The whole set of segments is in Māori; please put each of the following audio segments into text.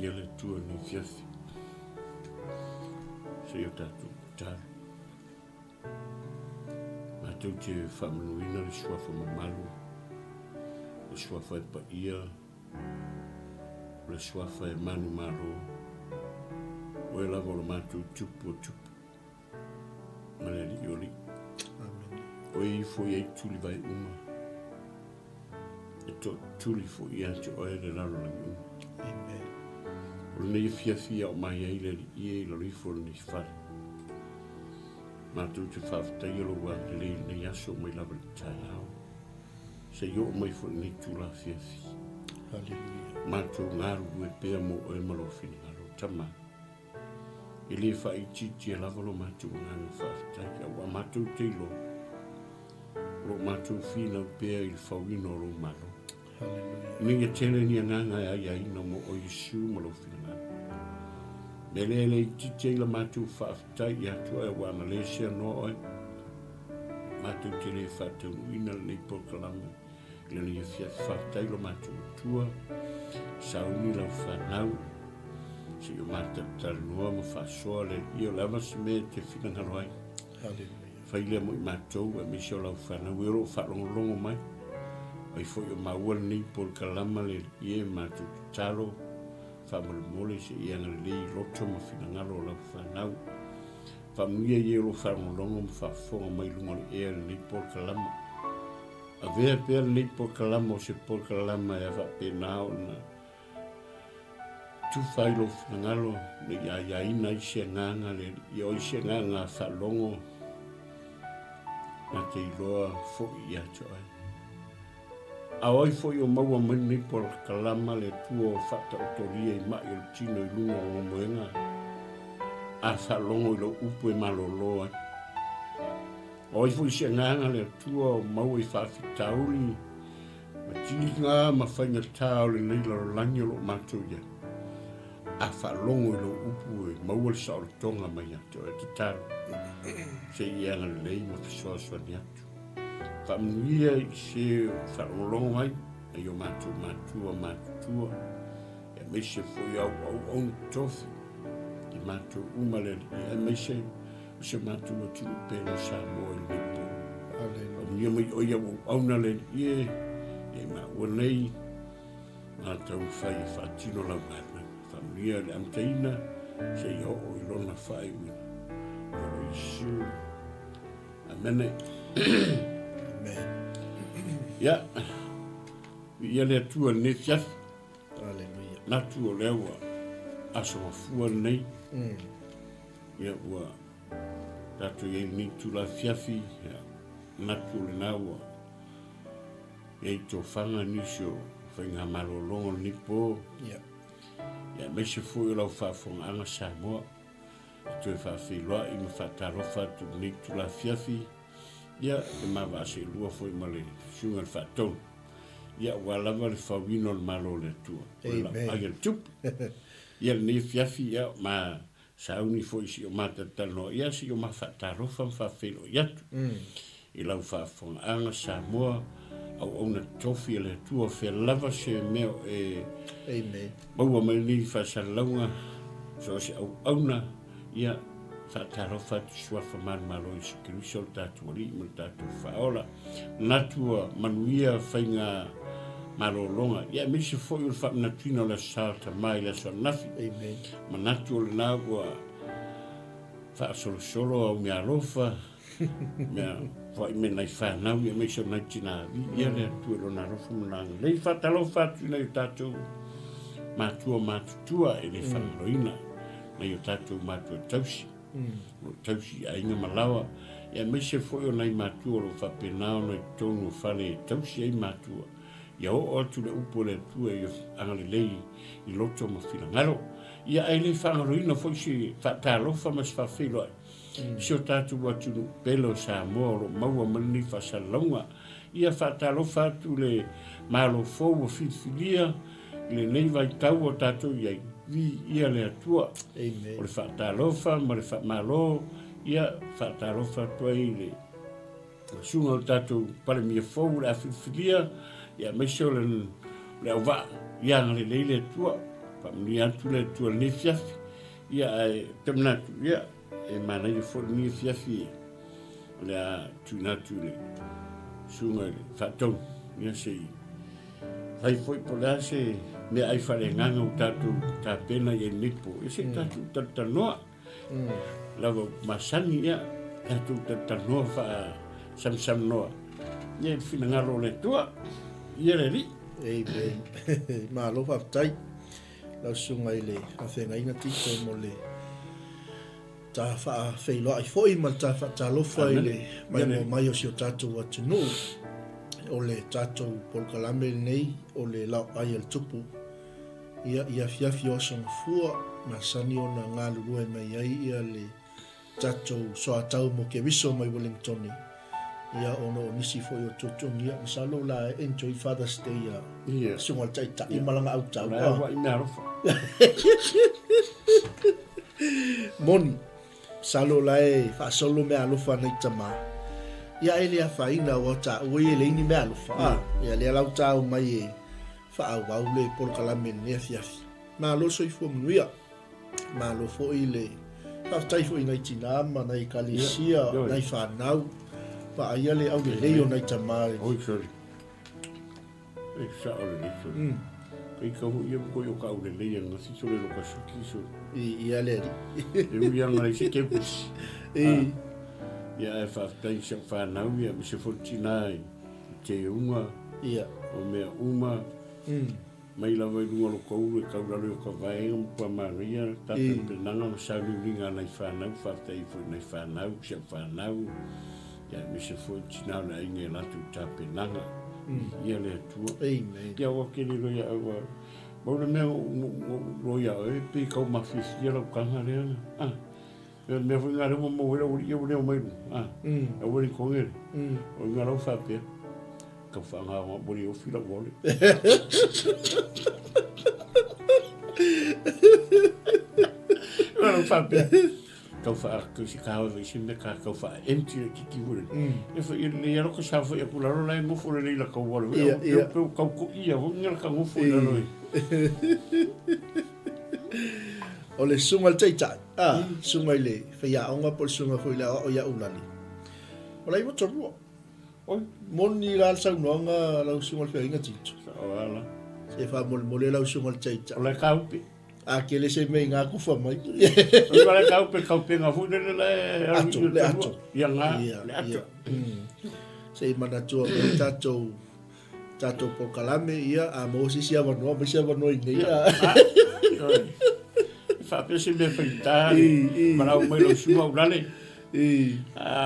ia le tua ni fiafi. Se o tatu taro. Mātou te whamanuina le suafa mamalu. Le suafa e pa ia. Le suafa e manu maro. O e lava o le mātou tupu o tupu. Mane li oli. O e fo i tuli vai uma. E to tuli fo i ate o e le lalo langi uma. Amen. O le nei fiafia o mai ai le i e lo rifo le ni whare. Mātou te whawhatai alo wa le nei aso mai lava le tai au. Se i o mai fo le nei tula fiafi. Hallelujah. Mātou ngaru e pēa mo o e malofini ngaro tama. E le wha i titi e lava lo mātou ngaru whawhatai. Wa mātou te lo. Lo mātou whina pēa i le whawino lo malo. Hallelujah. Ni e tele ni nganga ai ai no mo o Yesu malofini ngaro. Melele i titi la mātou whawhatai i atua e wa Malaysia no oi. Mātou te le whatau ina le pokalama. Ila ni e whawhatai lo mātou tua. Sauni lau whanau. Se o mātou taranua ma whasoa le i o lama se me te whinangaro ai. Hallelujah. Whaile mo i mātou e me se o lau whanau. E ro whalongolongo mai. Ai foi o maua ni pokalama le i e mātou talo. Whamole mole se i anga le i loto ma whinangaro lau whanau. Whamuia i e ro whalongolongo ma whafonga mai lunga le ea le pokalama. A vea pēr le pokalama o se pokalama e a whapenao na tu whailo whanangalo le iaina i se nganga le i o i se nganga whalongo na te iloa fo i ato ai. A oi fo i o maua mani por kalama le tuo whata otoria i mai o tino i lunga o moenga. A whalongo i lo upu e maloloa. A oi fo i se nganga le tuo maua i whawhitauri. Ma tini ngā ma whainga tāo le leila o langi o lo mātou ia. A whalongo i lo upu e maua le saore tonga mai ato e te taro. Se i anga le lei ma whisoaswa ni atu. Whamnuia i se whalongolongo mai, e o mātua. E me se fwoi au tofi. I mātua umale, e me se mātua tinu pēna sa moa i lipo. Whamnuia mai oia auna le ie, e ma ua nei, mātau whai whatino lau ngana. Whamnuia le amtaina, se i o lona whai wina. O Yesu. Amen. Ya, ia le atua ne fiafi. Hallelujah. Natu o lewa aso mafua nei. Ia ua tatu ia ni tula fiafi. Natu le naua. Ia i tō whanga nisio whainga malolongo nipo. Ia meise fui o lau whafonga anga Samoa. Tue whawhiloa i ma whatarofa tu ni tula fiafi. Ia e mawa se lua foi male sunga whatonu. Ia walawa le whawino le malo le tua. Amen. Ai tup. Ia ni fiafi ia ma sauni foi si o mata tano. Ia si o ma whatarofa mwhawhilo iatu. I lau whafonga anga Samoa au ona tofi le tua whea lava se meo e... Amen. Maua mai ni whasalaunga so se au auna ia whatarofa tu suafa man malo i sikiriso tatu wali mo tatu whaola. Natua manuia whainga malolonga. Ia misi foi ul whamnatuina le salta mai le so nafi. Amen. Ma natua le nāua whaasolo au mea rofa. Mea whai me nei whanau ia misi o nei tina vi. Ia le atua lo na rofa mnanga. Lei whatarofa tu nei tatu matua matutua e le whanroina. Nei o tatu matua tausi. O tausi a inga malawa. Ia mese foi o nei matua lo whapenao nei tonu whale tausi ai matua. Ia o atu le upo le tua i angale lei i loto ma whilangaro. Ia ai le whangaroina foi si whatalofa mas whawhilo ai. Si o tatu watu pelo sa moa lo maua mani whasalonga. Ia whatalofa atu le malo fōu o whiwhilia. Le nei vai tau o tatu iai. Vi ia le atua. Amen. O le whaatalofa, ma le whaamalo, ia whaatalofa tuai le sunga o tātou pare mia fōu le awhiwhilia, ia meise o le au wā, ia ngale leile atua, Pamni atu le tua ni fiafi. Ia tamna tu ia e mana i fo ni fiafi. Le tu le sunga le fatou ia sei. Fai foi pola se me ai fare nganga o tatu ta pena i nipo. E se tatu tatanoa. Lava masani ia tatu tatanoa fa sam noa. Ia fina ngalo le tua. Ia le li. Amen. Malo fa tai. Lau sunga ile a whenga inga tiko mo le ta wha wheilo ai foi ma ta wha ta lofa ile mai o si o tātou wa tino o le tātou polkalame nei o le Laoai A Le Tupu ia fiafi o song fua ma sani o na ngā lurua mai ai ia le tātou soa tau mo ke wiso mai Wellington ia ono o nisi foi o tōtong ia masalo la enjoy Father's Day ia sunga tai tai malanga au tau moni salo la fa solo me alofa nei tama ia ele a faina o ta ui ele ini me alofa ia le lau tau mai fa au au le polkalame ne fiafi ma lo so ifo mnuia ma lo fo ile fa tai fo ina tina ma nei kalisia nei fa nau pa ia le au le o nei tama oi sorry e sa ole sorry e ka hu ia ko yo ka ule le nga si sole lo ka suki so ia le e u ia nga si ke pus ia e fa tai se fa na u ia se fortina te uma ia o me uma mai la vai lunga lo ko u ka ula lo ka vai un pa maria ta pe nanga sa ringa na fa na fa tai fo na fa na u se fa na u ia me se fortina na inge la tu ta pe nanga ia le tu amen ia o ke ni lo ia o mo le me lo ia e pe ka ma fi ia lo ka ha le me foi ngare mo ia o le mai e o ni ko ngere o ngaro fa pe ka fa nga mo bori o fila vole ngaro fa pe ka fa ko si ka o si me ka fa empty ki vole e foi ele ia ko sa foi ko la la mo fo le la ka vole e ka ko ia o ngal ka mo fo la no o le sunga tai tai sunga ile fia onga por sunga foi la o ia ulali o lai mo toru oi moni la sa nonga la sunga fe inga tito ala se fa mo le la sunga tai tai o la kaupi ke le se me nga ku fa mai o la kaupi nga fu le ato ia nga le ato se mana tu tato por kalame ia a mo si sia no nei fa pe se me feita para o mai lo suma ulale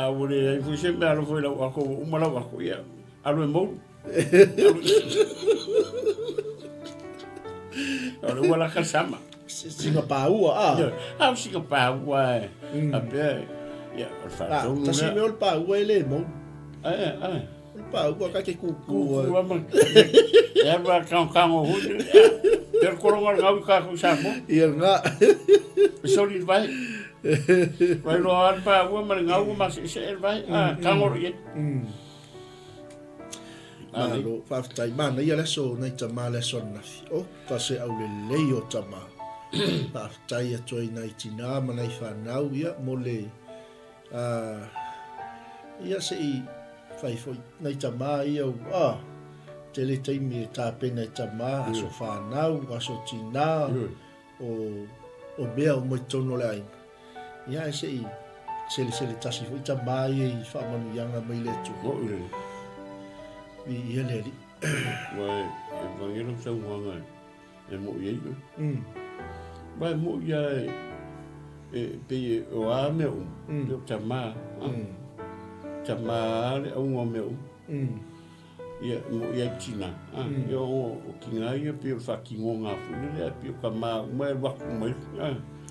o le fu se me alo foi la ko o mala ko ia alo mo alo wala kasama singa paua singa paua a pe ia fa ta si me ol paua ele mo paua ka ke ku ba kan o hu per koronga ngau ka ku sa mo ia nga sorry vai vai lo an pa u ma ngau ma se vai kan o ye malo fa tai mana ia le so nei tama le so na o ka se au le o tama fa tai a toi nei tina ma nei fa nau ia mo le ia se i fai foi nei tama ia tele taimi ta pena tama aso fa nau aso tina o bea o mo tono le ai ia se i se tasi foi tama i fa manu yanga mai le tu vi ia le li vai e vai no seu wanga e mo ye vai mo ia pe o a me o tama le o me ia mo ia tina yo o kinga ia pe fa kingonga fu le pe ka ma mai wa ku mai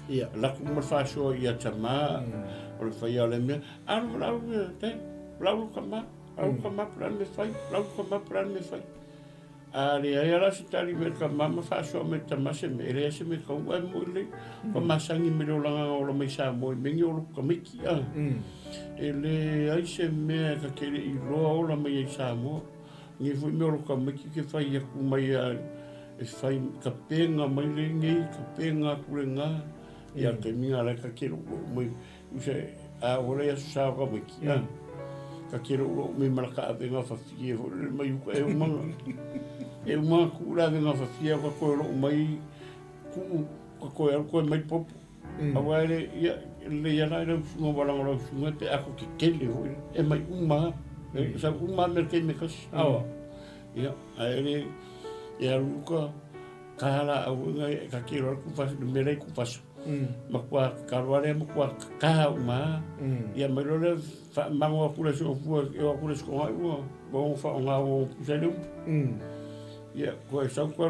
ia la ku ma fa so ia tama o fa ia le me la te la ka ma plan me fai la ka ma plan me fai ali ia la si tali me ka ma fa so me tama se me re se me ka wa mo le ka ma sangi me lo langa o lo me sa mo me ngi o ka me ki ele ai se me ka ke i lo o la me sa mo ni fu me o ka me ki ke fai ku mai e fai ka penga mai le ngai ka penga kurenga ia ke minga le ka kero mai use a ora ia sa ka mai ka kero mai maraka a venga fa fie mai u e umanga e umanga kura venga fa fie ka ko ro mai ku ko mai pop awale ia le ia na le no wala ngolo no te ako ke kele e mai umanga sa umanga me ke me ka awa ia ai ia luka kala au ngai ka kero ku fa me le ku fa ma kwa karwale ma kwa ka uma ia me lo fa mango ku le so fu e ku le sko ai bo fa nga o selu ia ko sa ko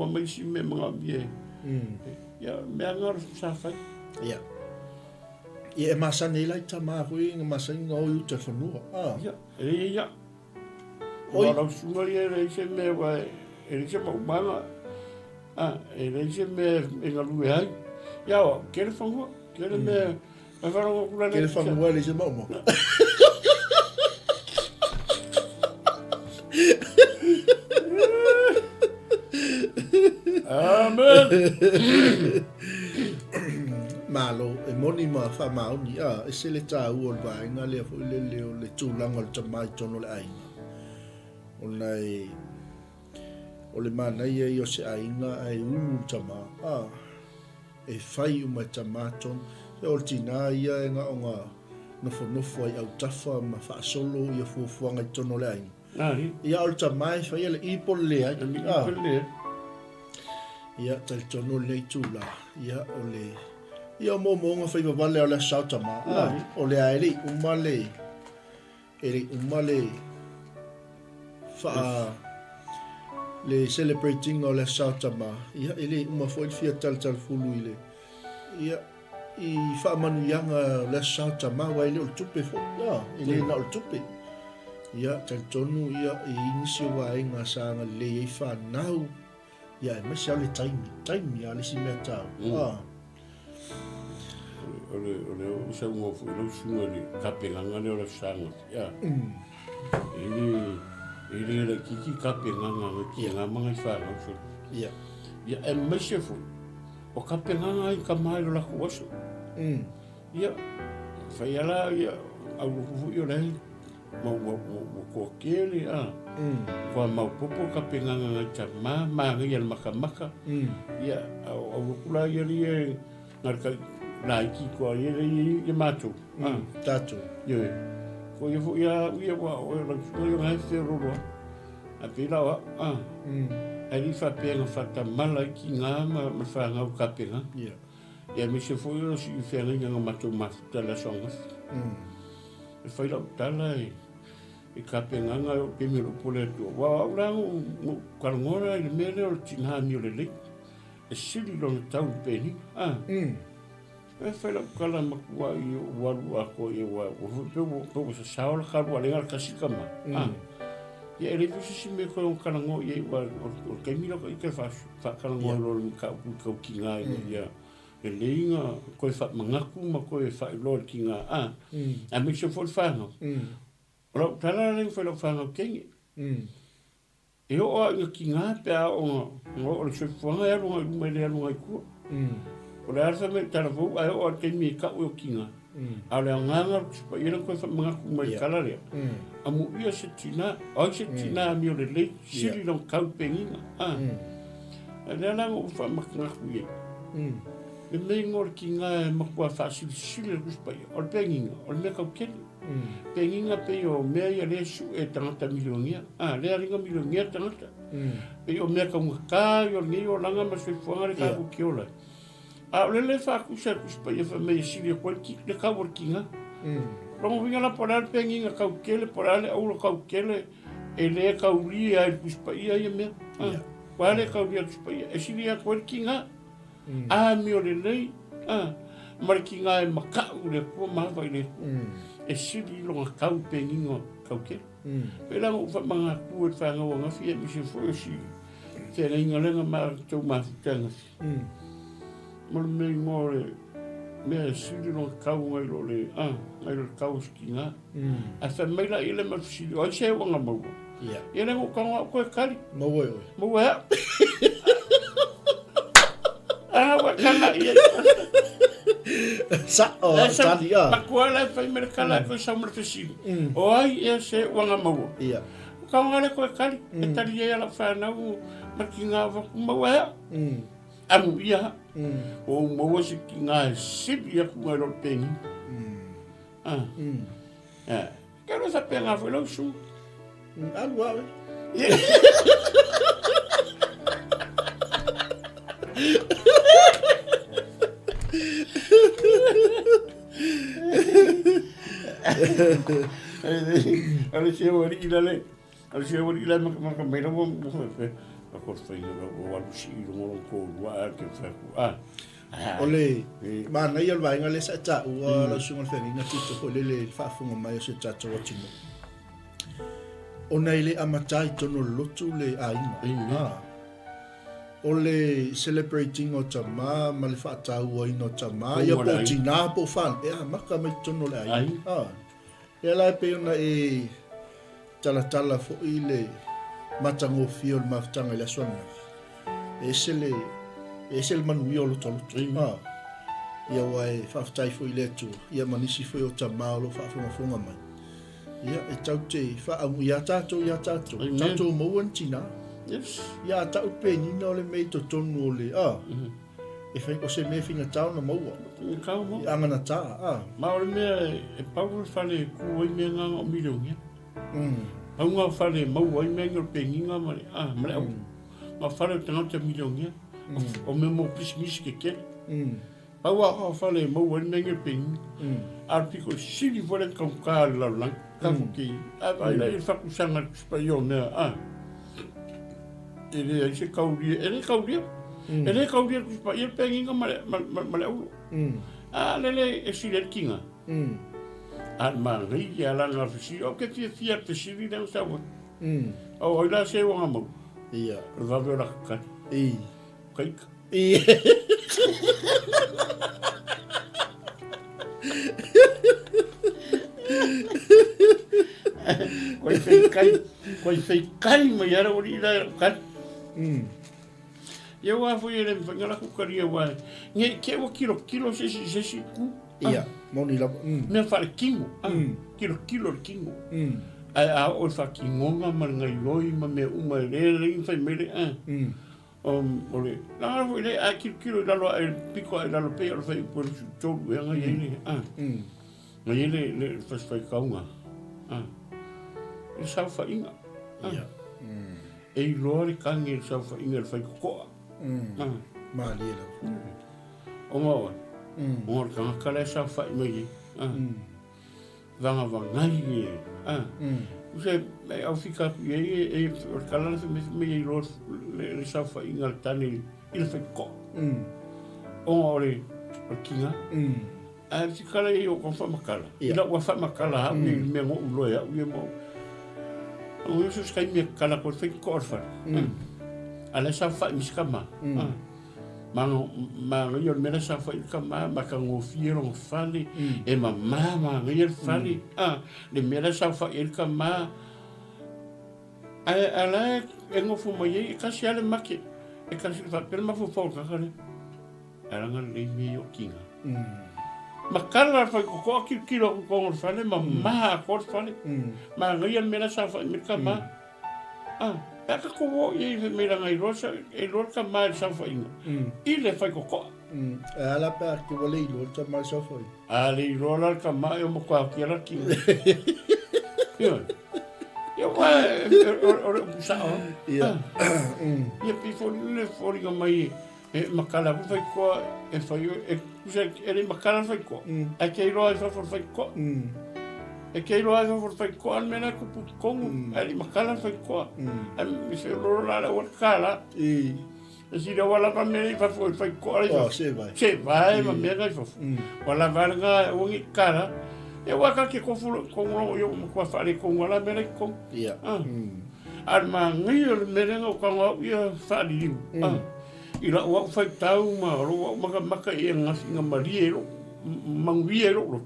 mai si me ma bie ia me ngar sa fa ia ia e masa nei lai tama hui nga masa nga o te whanua ia oi la sunga ia le se me wa e se ma umanga e le se me e nga lu ai ia o ke le whanua ke le me e whanua kula ke le whanua le se ma umo amen malo e moni ma fa mauni e se le ta u o vai nga le fo le tūlanga o tamai tono le ai onai o le mana ia i o se ainga ai ulu tama e fai uma tamaton e o tina ia e nga o nga nofo ai au tafa ma fa solo ia fuafuanga i tono le ai ia o tamai fai le ipo le ai ia tal tono le tūla ia o le ia mo nga fai vale o le sautama o le ai umale fa le celebrating o le sautama ia ele uma foi fia tal fulu ile ia i fa manu yanga le sautama wa ile o tupe fo ile na o tupe ia tal tonu ia i inisi wa inga sanga le fa nau ia me sa le time ia le si meta ole sa mo fu lo sunga ni kapenganga le o sanga ia ele le kiki kapenganga ki nga manga fa no ia e me se fu o kapenganga i ka mai la kuaso ia fa ia ia au fu yo le mo ko kele kwa mau popo kapenganga nga chama ma ia maka ia au kula ia ngarka Nike ko ye macho tato ye ko ye wa o la ko yo ha se ro a pila wa ali fa pega fa ta mala ki nga ma fa nga ka pega ya me se foi o si fe nga macho ma ta la songa e fa la tala e ka pega nga o pe me ro pole to wa la mo ka ngora le mele o tina mi le e sili lo tau pe ni e fai kala makua i waru ako i wa o sa saola karu alenga kasika ma ia e revisi si me koe o kalango i wa o kaimira ko i ke fa kalango lo ka ki nga ia e leinga koe fa mangaku ma koe fa lo ki nga a me se for fa no ora tala le fa lo fa no kengi e o a ki nga pe o se fo nga lo me le lo ku o le arsa me tarafu ai o ke mi ka o kinga ale nganga pa ira ko fa mga ku mai kala rea amu ia se tina mi o le sili no kau penginga ale ala o fa makna ku ye le me ngor kinga ma ku fa sili ku pa o penginga o me ka ke penginga pe o me ia le su e tanta milionia le aringa milionia tanta pe o me ka yo ni o langa ma se fuanga ka ku kiola le fa ku se ku pa ia fa me sili ko ki le ka workinga rongo vinga la polar penginga ka kele porale au ka kele e le ka uri ai ku pa ia me wale ka uri ku pa ia e sili ko workinga mi o le markinga e maka u le ko ma vai le e sili lo ka penginga ka kele pela mo fa manga ku fa nga fia mi se fo si te nga ma to ma tanga me ngore me sili no kau ngai le ngai lo kau skinga a fa me la ile ma sili o se wanga mo Ia na ko koe kali. Mau e. Mau e. Wa kala ia. Sa o tali a. Pakuala fai merkala ko sa mertesi. O ai ia se wanga mau. Ia. Ka ngale koe kali. E tali ia la fa na u makinga wa mau e. Amu ia. O mau se kinga sip ia ku ngalo pengi. Quero saber lá, foi logo chu. Algo, Olha se eu ali lá, olha se eu ali lá, mas também não vou fazer. A costa ainda o alucino, o coro, que foi Ole, mana ia vai ngale sa ta o la sunga fengi ngati to le fa funga mai se ta to watino. Ona ile amatai tono lotu le aina. Ole celebrating o tama mal fa ta o ino tama ia po tina po fan maka mai tono le aina. Ia la pe ona e tala fo ile matango fiol maftanga le sona. Ese el manu yo lo tolo. Ia wai whaftai fo i letu. Ia manisi fo i o ta maolo whaafonga mai. Ia e tau te whaamu ia tātou. Tātou mauan tina. Ia tau pe nina ole mei to tonu ole. E whai ko se me finga tau na maua. I angana tā. Maore mea e pauru whale kua i mea nganga o miliongia. Paunga whale maua i mea ngor pe nginga mare. Mare au. Ma whale tangata miliongia. O me mo pismisi ke ke. Paua ha fale mo wan menge ping. Artico sili vole com kala lang. Kafu ki. Ai la fa kusanga spaio me ele se kauria. Ele kauria ku pa il penginga male au. Lele e sile kinga. Al mari ya la na fisi. O ke ti fia te sili na sa wo. O ila se wo ngamo. Ia. Va ver la ka. Kijk. Koi fei kai mai ara ori ira kan. Ia wa foi ele ngala ku karia wa. Nge ke wa kilo se ku. Ia, moni la. Me fa kingo. Kilo kingo. A o fa kingo ma ngai loi ma me uma le fai mere ole la foi le a kilo da lo el pico da lo pe o fai por todo e ngai ngai le fai kaunga e sa fa inga e lori kangi sa fa inga fai ko ma le o mo o ka kala sa fa mai vanga ngai Você ao ficar e o calor se me irou le sa fa inga tani il fa ko ore kinga a se kala e o fa makala ila wa fa makala me mo lo ya mo o se ska me kala ko fa ko fa ala sa fa miskama ma yo me sa fa kama ma ka ngo fiero fali e ma yo fali le me sa fa kama ala e ngo fu mo ye ka si ale make e ka si fa per ma fu fa ka kale ala nga le me yo kinga ma kala fa ko kilo ko fali ma ko fali ma yo me sa fa kama Aka ko ye me la ngai rosa e lorka mai sa fa inga. Ile fai ko. Ala pa que vole i lorka mai sa fa. Ali rola ka mai o mo kwa ki la ki. Yo wa o sa o. Ia. Ia pi fo le fo ringa mai e makala fai ko e fai e kusa e makala fai ko. A ke roa fai ko. E kei loa for fai ko an mena ku kongu ali makala fai ko an mi se lo la o kala e si da wala pa me fa fai ko ali se vai ma me ga fo wala varga o ngi kala e waka ke ko fu ko no yo ko fa ali ko wala me ko ia ar ma ngi me ngo ko ngo ia fa li ila o fai tau ma ro maka e ngasi ngamari ro mangi ro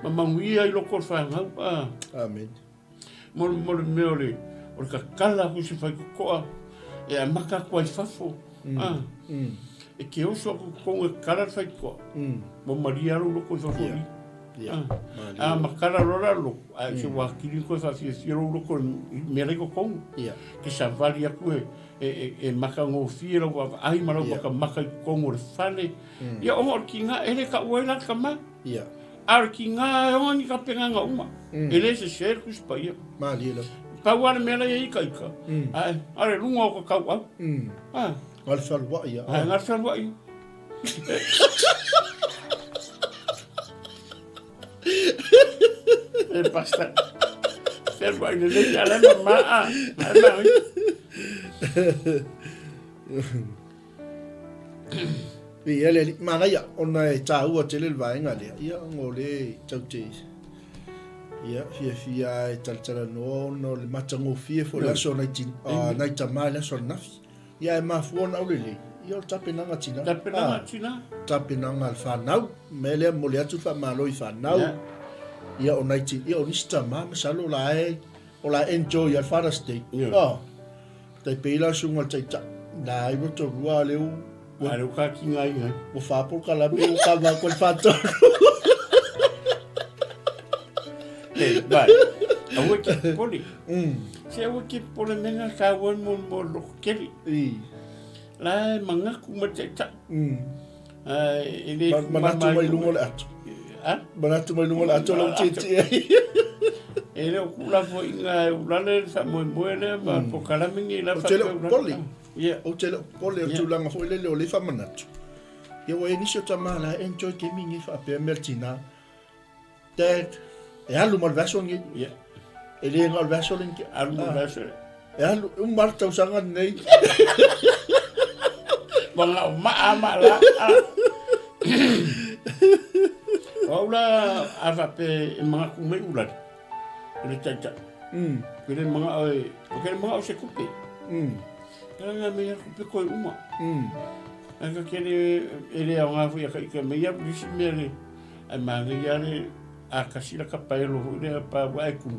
Mamangui ai loko fa nga amen mo meole o ka kala hu se fai koa e a maka koa I fafo e ke oso ko e kala fai koa mo maria ro ko fafo a makara rora lo a se wa kiri ko fa fi ro ko me re ko ke sa vali aku e maka ngo fira wa ai mara ka maka ko mo fale ia o kinga ele ka wela ka ma ar kinga o ni ka penga nga uma ele se ser kus pa ia mali la pa wa me la ia ka ai are lungo ko ka wa al fal wa ia ngal fal wa ia basta ser wa ni le ala ma vi ele mana ia ona e taua tele vaenga le ia ngole taute ia fia e taltala no le matango fia fo la so na tama la so na ia e mafuona o le ia o tapenanga tina tapenanga al fanau mele mo le atu fa malo I fanau ia o naiti ia o nista mama salo la e o la enjoy al Father's Day tai peila sunga taita na I to rua le Are ka kinga ia. O fa por kala be o ka va con fato. Vai. A wiki poli. Se a wiki poli menga ka won mo lo keli. La manga ku mateta. Ele manatu mai lungo le atu. Manatu mai lungo le atu lo titi. Ele o kula fo inga ulale sa mo le ma po kala mingi la fa. Poli. O tele pole o tulanga fo ile le fa manatu. Ia o eni so tamala enjoy gaming fa pe meltina. Dad, e alu mal verso ngi. Ele ngal verso ngi alu mal verso. E alu marta usanga nei. Banga ma la. Ola ava pe mga kume ulat. Ele tata. Ele mga o se kupe. Nga me ko ko uma anga kene ele a nga fu ya ka me ya bisi mere a manga ya le a kasila ka pa lo le pa wa ku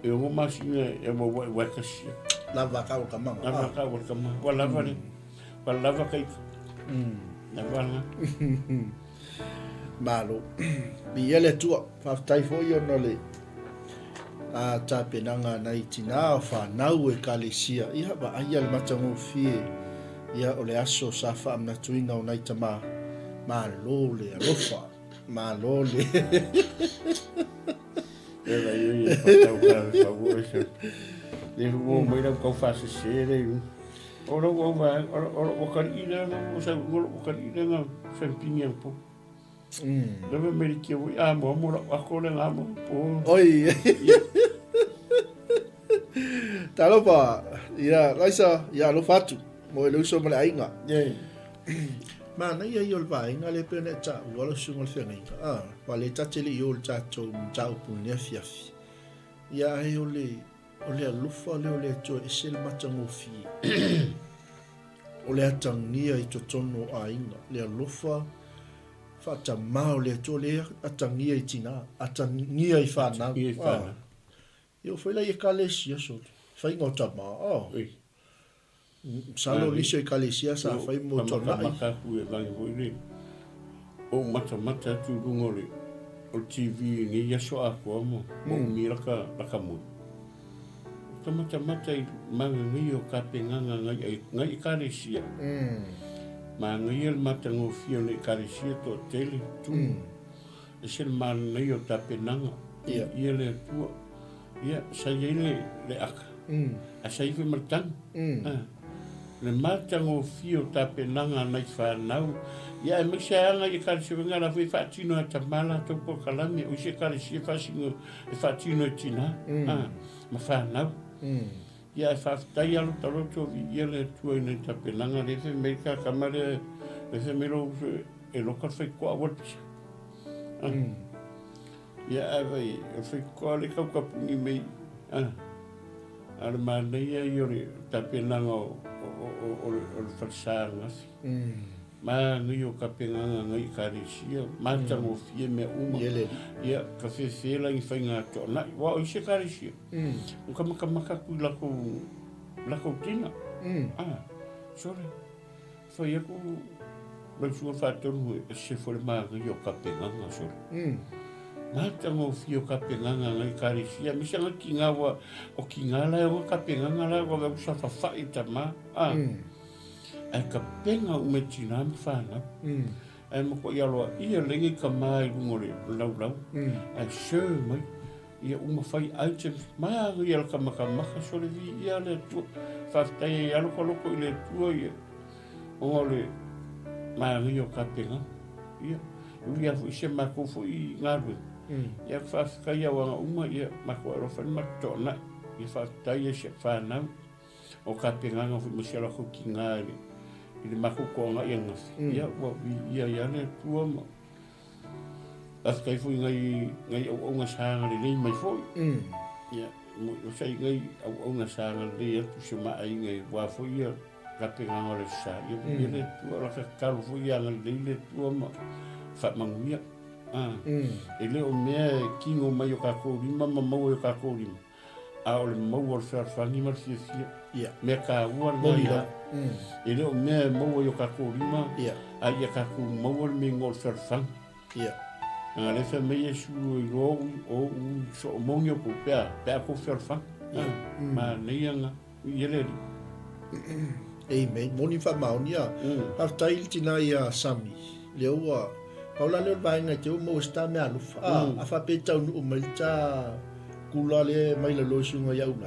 e o ma sine e mo wa kasi la va ka o kama wala vale wala va kai na vale malo bi ele tu fa tai fo yo no le a tapenanga nai tina o whanau e kalesia ia ba aia le matango fie ia o le aso sa wha amna tuinga o nai tama ma lo le alofa ma lo le Ela ia patau ka favor le huo mai na ko fa se sere ora o karina no o sa o karina no champinha po Deve me que eu amo a cor amo oi talo pa ia laisa ia lo fatu mo lo so mala inga ma na ia yo va inga le pene cha o lo so ngol fenga vale ta tele yo cha cho cha pu ne fiafi ia e o le lufa le cho esel matango fi o le atangia I totono a inga le lufa fata mau le tole atangia I tina atangia I fana eu foi lá e calesia so fai ngota ma salo liso I calesia sa fai moto na maka ku e vai voi o mata tu ngore o TV ngi ya so a ko mo mira ka mo mata I mangi o ka penganga ngai calesia ma ngai el matango fio le calesia to tele tu e se man nei o tapenanga ia le tu ia sai le aka a sai fe martang le matango fio tapenanga nei whanau ia e mixanga I calesia ngala fe fatino a tamala to po kalame o se calesia fasingo e fatino tina ma whanau ia fa tai alo talo to ia le tu nei tapenanga le fe meka kamare le fe mero e lo ka fe ko awat ia ai fe ko le ka ka puni me ar ma nei ia yo tapenanga o falsanga Ma ngi o kapenganga ngai karisia, ma tango fie me uma. Ia, ka fefela i whainga to na, wa o ise karisia. O kamaka kui lako tina. Sorry. Whai aku, lau sua whātonu e se whare maa ngai o kapenganga, sorry. Ma tango fie o kapenganga ngai karisia, misa nga ki ngā wa, o ki ngā lai o kapenganga lai, wa gau sa whawhai ta ma. Ai ka penga o me tina me whānau. Ai mako i aloa ia lengi ka mai lungore lau. Ai sure mai. Ia uma whai items. Mai aga i ala ka maka sore vi ia le tua. Whaftai e aloko i le tua ia. O le mai aga i o ka penga. Ia. Uri afu ise mako fu i ngārwe. Ia whafkai a wanga uma ia mako arofani matona. Ia whaftai e se whānau. O ka penga nga fu masi alako ki ngāre. Ili mako ko nga yang ia wa ia le tua ma as kai fu ngai o nga sanga le mai foi ia mo sai ngai o nga sanga le tu se ma ai ngai wa fu ia ka penga ngore sa ia le tua la ka fu ia le tua ma fa manguia ele o me kingo mai o ka ko rima ma mo o ka ko rima a o le mo o fa fangi ma si me ka ua na ele o me mo o ka ko rima a ia ka ko mo o me ngol fa fang nga le fa me yesu ro o so mo nyo ko pe ko fa fang ma neanga ele amen moni fa maunia ha tail tina ia sami lewa paula le vai nga te mo sta me alu a fa pe tau no mai ta kula le mai la lo sunga ya una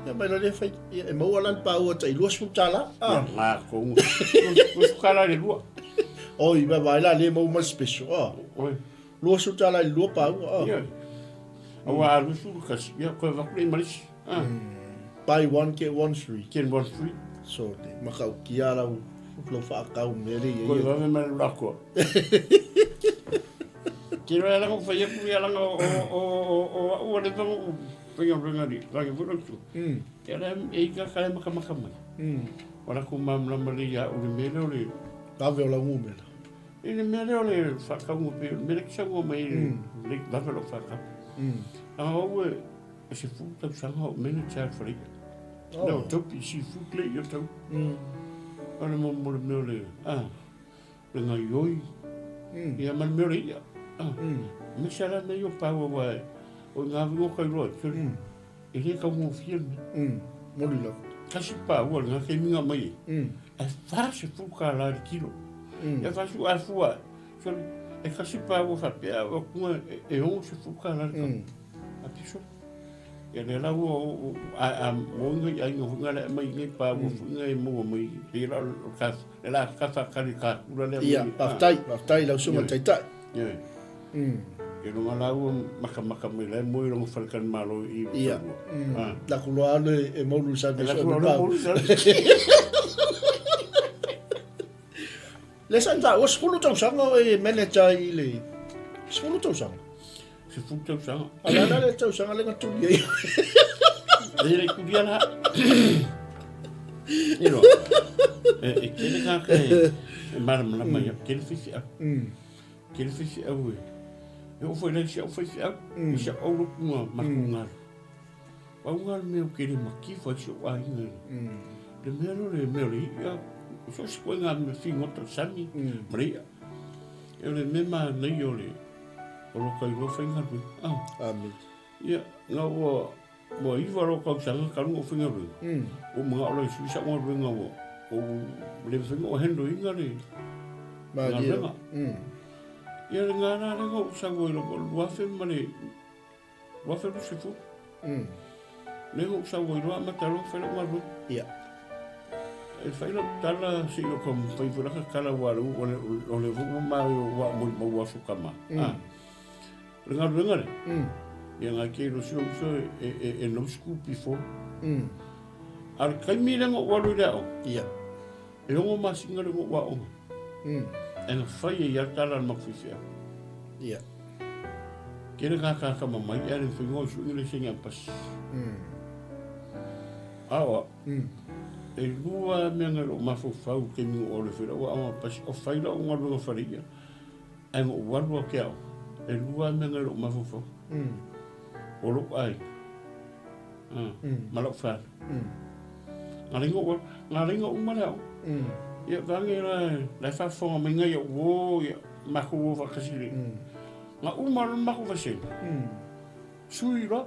ya mai le fai e mo ala pa o tai lo su tala ma ko kala le lo oi va vai la le mo ma special oi lo su tala lo pa o wa lu su ka ya ko va ku mai buy one get one free so de ma ka ki ala lo fa ka un mele ko va me la ko Kira lang ko faya ko lang o le tong penga ngari lagi pun tu. Kira ega kaya makamai. Wala ko mam lamali ya o mele o le. Tave o la ngumela. Ele mele o le fa ka mo pe mele ka mo mai le tave o fa ka. O se fu ta sa ho mele cha fri. No topi si fu le yo tau. Ana mo mele le ngai yoi. Ia man mele ya. Me sara me yo pa wa o nga vi ko ro ele ka mo fien molilo kasi pa wa nga ke minga mai a fa se fu ka la kilo ya fa su a fu so e kasi pa wa fa pe o ku e o se fu ka la a piso ya le la o a mo nga ai ngo nga mai ngai pa wa fu ngai mo mai pe la ka fa ka ka ura le ya pa tai la suma tai tai e no malau maka me le mo lo falkan malo i la kuloane e mo lu sa la kuloane le san ta os kulu tau sanga e manager i le skulu tau sanga se fu tau sanga ala le tau sanga le ngatu ye le ku dia la ero e kele ka ke mar mala mai kele fisi kele fisi awe eu foi lá se eu foi se eu o uma makunga o ngar meu que ele maqui foi se ai de meu ia só se põe a me fim outro sami maria eu le mesma nem eu le o lo que eu foi ngar amen ia no o i varo ko sanga ka no foi ngar o mga lo su sa mo ringa o le foi o hendo ingare maria ia ngana le go sa go lo wa fe mane wa fe se fu le go sa go lo ma ta lo fe lo ma ru ia e fa lo tala si lo kom fa fu la kala wa o le fu ma wa mo wa su kama renga ia nga ke lo so e no scoop before ar kai mi le go wa lo da ia e lo ma singa le go wa o en fai ia tala makfisia ia kere ka mamai era foi ngo su ile singa pas awa e lua mea ngai o mafufau ke mi o le whira o ama pasi o whaila o ngarunga wharia ai mo uarua ke au e lua mea ngai o mafufau o lo ai malau whara ngā ringa umare au ia vangi lai whawhonga mai ngai o ia maku o whakasiri ngā umare maku wasenga sui ra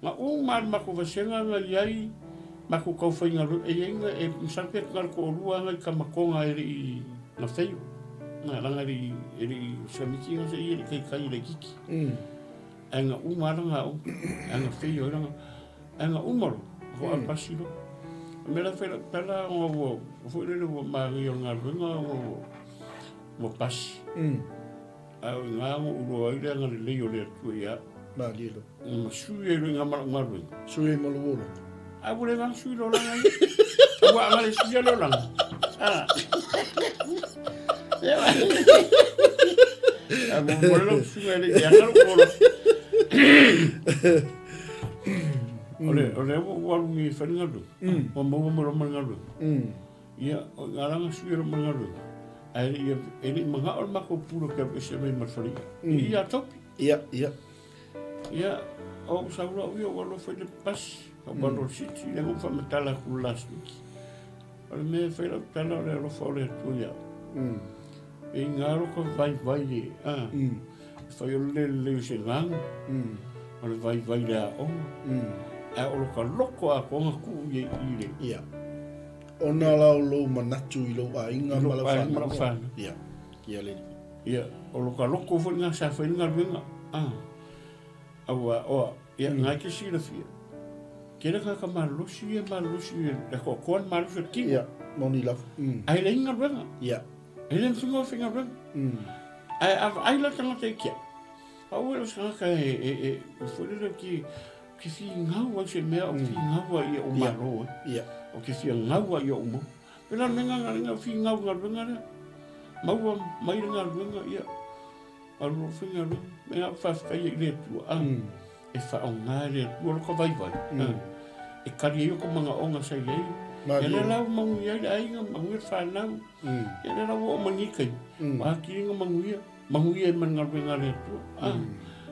ngā umare maku wasenga ngā iai maku kau whainga ru e inga e msarpek ngar ko orua ngai ka makonga e ri ngā whaio ngā ranga e ri samiki ngā se i e kei kai le kiki e ngā umare ngā o e ngā whaio e ranga e ngā umaro ho alpasi ro mera whaila pela o whaile o maari o ngā runga o pasi au ngā o uroa i rea ngā leo lea tua ia maari ro sui e runga ngā runga sui e malu a vole vang sui lo langa i a wa ngale sui lo langa a vole lo sui le ya ngalo polo ole o ngi fenga do o mo nga do ia ngala sui lo nga do ai ele manga o mako puro ke se me marfari ia top ia o saura o lo foi de pas o balo siti le mo fa metala ku last week ale me foi la tala le lo fole tu ia e ngaro ko vai foi le se lang ale vai la o o lo ka loko a ko ku ye ile ia ona la lo manatu i lo a inga malafa ia le ia o lo ka loko fo nga sa foi nga venga o ia ngai ke si le fia kera ka malusi le ko kon malusi ki ia moni la ai le inga venga ia ele fingo venga ai la tanga te kia au e sa ka e foi le ki fi ngau se me o fi ngau ia o maro ia o ke fi ngau ia o mo pela menga nga fi ngau venga mau mai venga ia alu finga me a fa ka ye le tu e fa o ngare tu ko vai e kari yo ko manga onga sai ye e le lau mangu ia ai nga mangu fa na e le lau o mangi kai ma ki nga mangu ia man nga venga le tu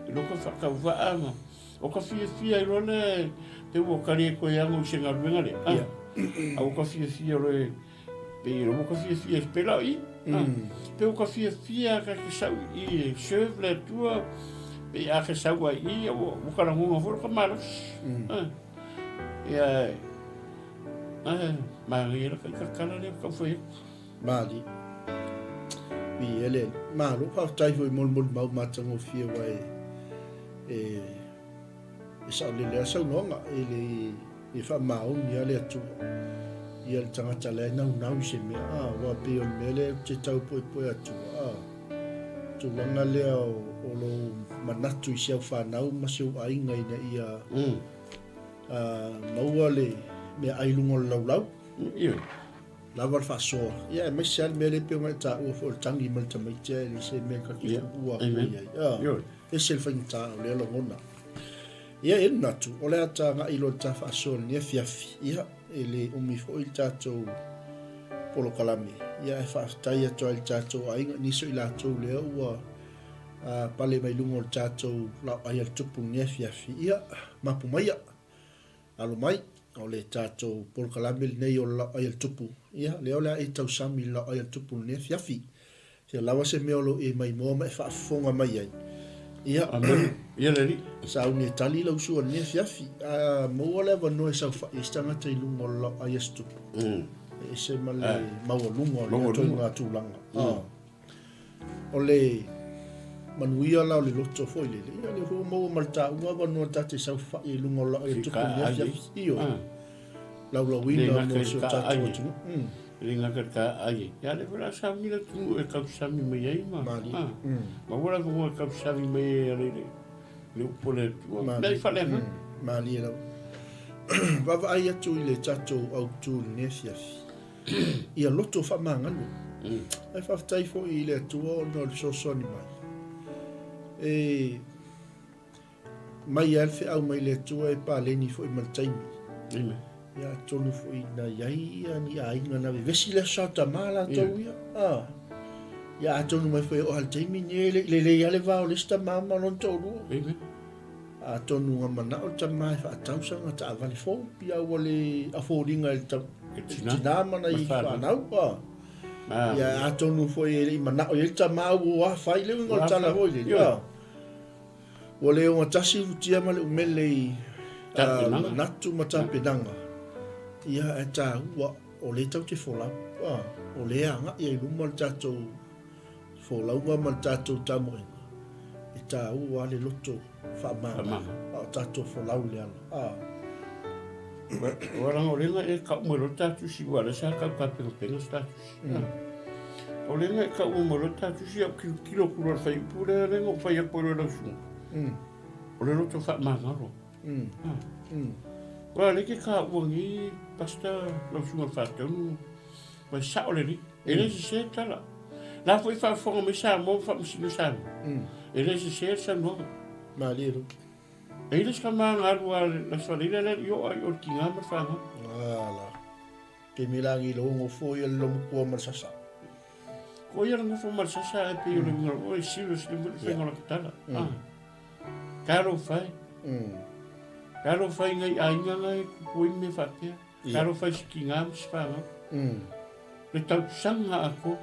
e lo ko fa ka va ama o ka fia ro le te o kari ko ya ngo se nga venga le o ka fia ro pe ro ka fia spela i pe o ka fia ka ki sau i chef le tu pe a ka sau i o ka ngo fo ka malos ia ma ri ka kala le ka foi mali bi ele malo ka tai foi mol mau matango fia vai e sa le sa nonga ele e fa mau ni ale tu ia le tangata le nau se mea wa pe o mele te tau poe atu tu langa lea o lo manatu i seu whanau ma seu ainga ina ia maua le mea ailungo laulau lawar whasoa ia mai seal mele pe o ngai ta ua fo tangi malta mai te li se mea kaki ua e sel whainta o le alongona ia e natu o le ata nga ilo ta whasoa ni e fiafi ia ele umi fo il tatou polo kalame ia e whaatai ato il tatou ainga niso i latou lea ua pale mai lungo il tatou Laoai A Le Tupu ni e fiafi ia mapu mai alo mai o le tatou polo kalame nei o Laoai A Le Tupu ia leo lea e tau sami Laoai A Le Tupu ni e fiafi se lawa se meolo e mai moa mai whaafonga mai ai ia ia le sa une tali lau sua ni fiafi mo le va no sa fa istanga te lungo Laoai A Le Tupu e se male mau lungo le tonga tulanga ole manuia la le loto foi le ia le ho mo malta ua va no tate sa fa e lungo Laoai A Le Tupu ni fiafi io la wina mo so tatu ringa ka ai ya le vera sa mi le tu e ka sa mi mai ai ma ma ora ko ka sa mi mai le pole tu dai fa le mali la va ai atu le tato au tu nesia ia loto fa manga no ai fa tai fo i le tu no so soni mai mai alfe au mai le tu e pa le ni fo i maltaimi Ia tonu fui na iai ni ainga na vesi le sa tamala tau ia. Ia tonu mai foi o al taimi ni le ale va o lista mama non tolu. A tonu nga mana o tamai fa tausanga ta vale fo pia wale a foringa el tau. Tina mana I fa nau pa. Ia a tonu foi ele mana o el tamau o fai le ngol tala ho le. Ia. Wale o tasi utia male umele natu mata pedanga. Ia e tā ua o le tau te wholau. O le anga ia I luma le tātou wholau wa ma le tātou tamoenga. E tā ua le loto whamama. O tātou wholau le ala. Waranga o lenga e ka umero tātou si wale sa ka penga penga tātou. O lenga e ka umero tātou si au kilo kura whai pure lenga o whai apore lau sunga. O le loto whamama ro. Wala leke ka uangi pasta lau sunga whatau mai sao le ni. E le se tala. La foi whafonga me sa mo whamasino sa. E le se sa noa. Ma lero. E le ska maa ngaru a la swalila le yo ai o ki ngā mawhanga. Ala. Te milangi lo ngo foi el lomu kua marsasa. Ko ia nga fo marsasa e pe yo le mga o e serious le mwere whenga la katala. Karo whai. Karo whai ngai ainga ngai kupoi me whatea. Karo whai ki ngā mawhanga. Le tau sanga ako.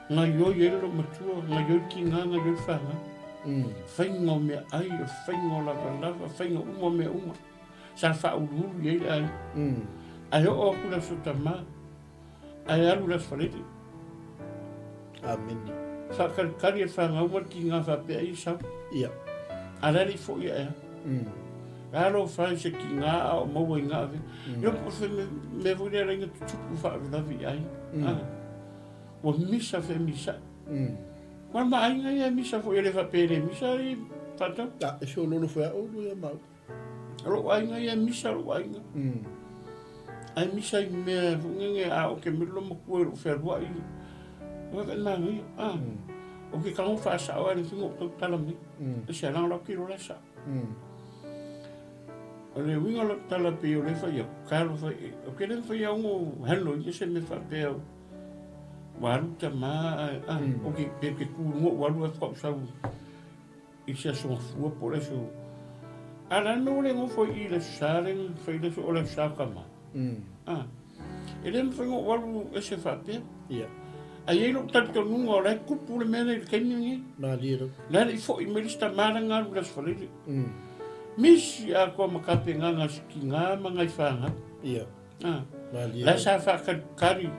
Nga yo yelo matua, nga yo ki ngā nga yo whanga. Whaingo me ai, whaingo lava lava, whaingo uma me uma. Sa whaururu yele ai. Ai o kula sota mā. Ai alu las whalete. Ameni. Whakarikari e whanga umar ki ngā whapea I sau. Ia. Arari fo ia ea. Aro whai se ki ngā o maua I ngā ve. Yo po me vore a ringa tutupu whaaravi ai. O misa fe misa. Wan ma ainga ia misa fo ele whapere misa I whatau. Ta e fio lolo foi a olu ia mau. Ro ainga ia misa ro ainga. Ai misa I mea vungenge a o ke milo mo kue ro wherua I. Waka nā ngai. O ke kango whaasao a ni whingo o tau tala me. E se rang lau ki ro la sa. O le winga la tala pe o le whai au. Karo whai. O ke le whai au ngo halo I se me whapea au. Waru ta mā. O ke kūrungo waru a whau sau. I se asonga fua po le so. Ala no le ngo whai I le sārenga. Whai le so o le sākama. E le mwhingo waru e se whapea. Ia. Ai e lo tato nunga o lai kupu le mena I le kaimi nge. Ma lero. Lai I fo I merista mara ngā rulas whalele. Misi a kua makape nganga ki ngā mangai whanga. Ia. Ma lero. Lai sa whakari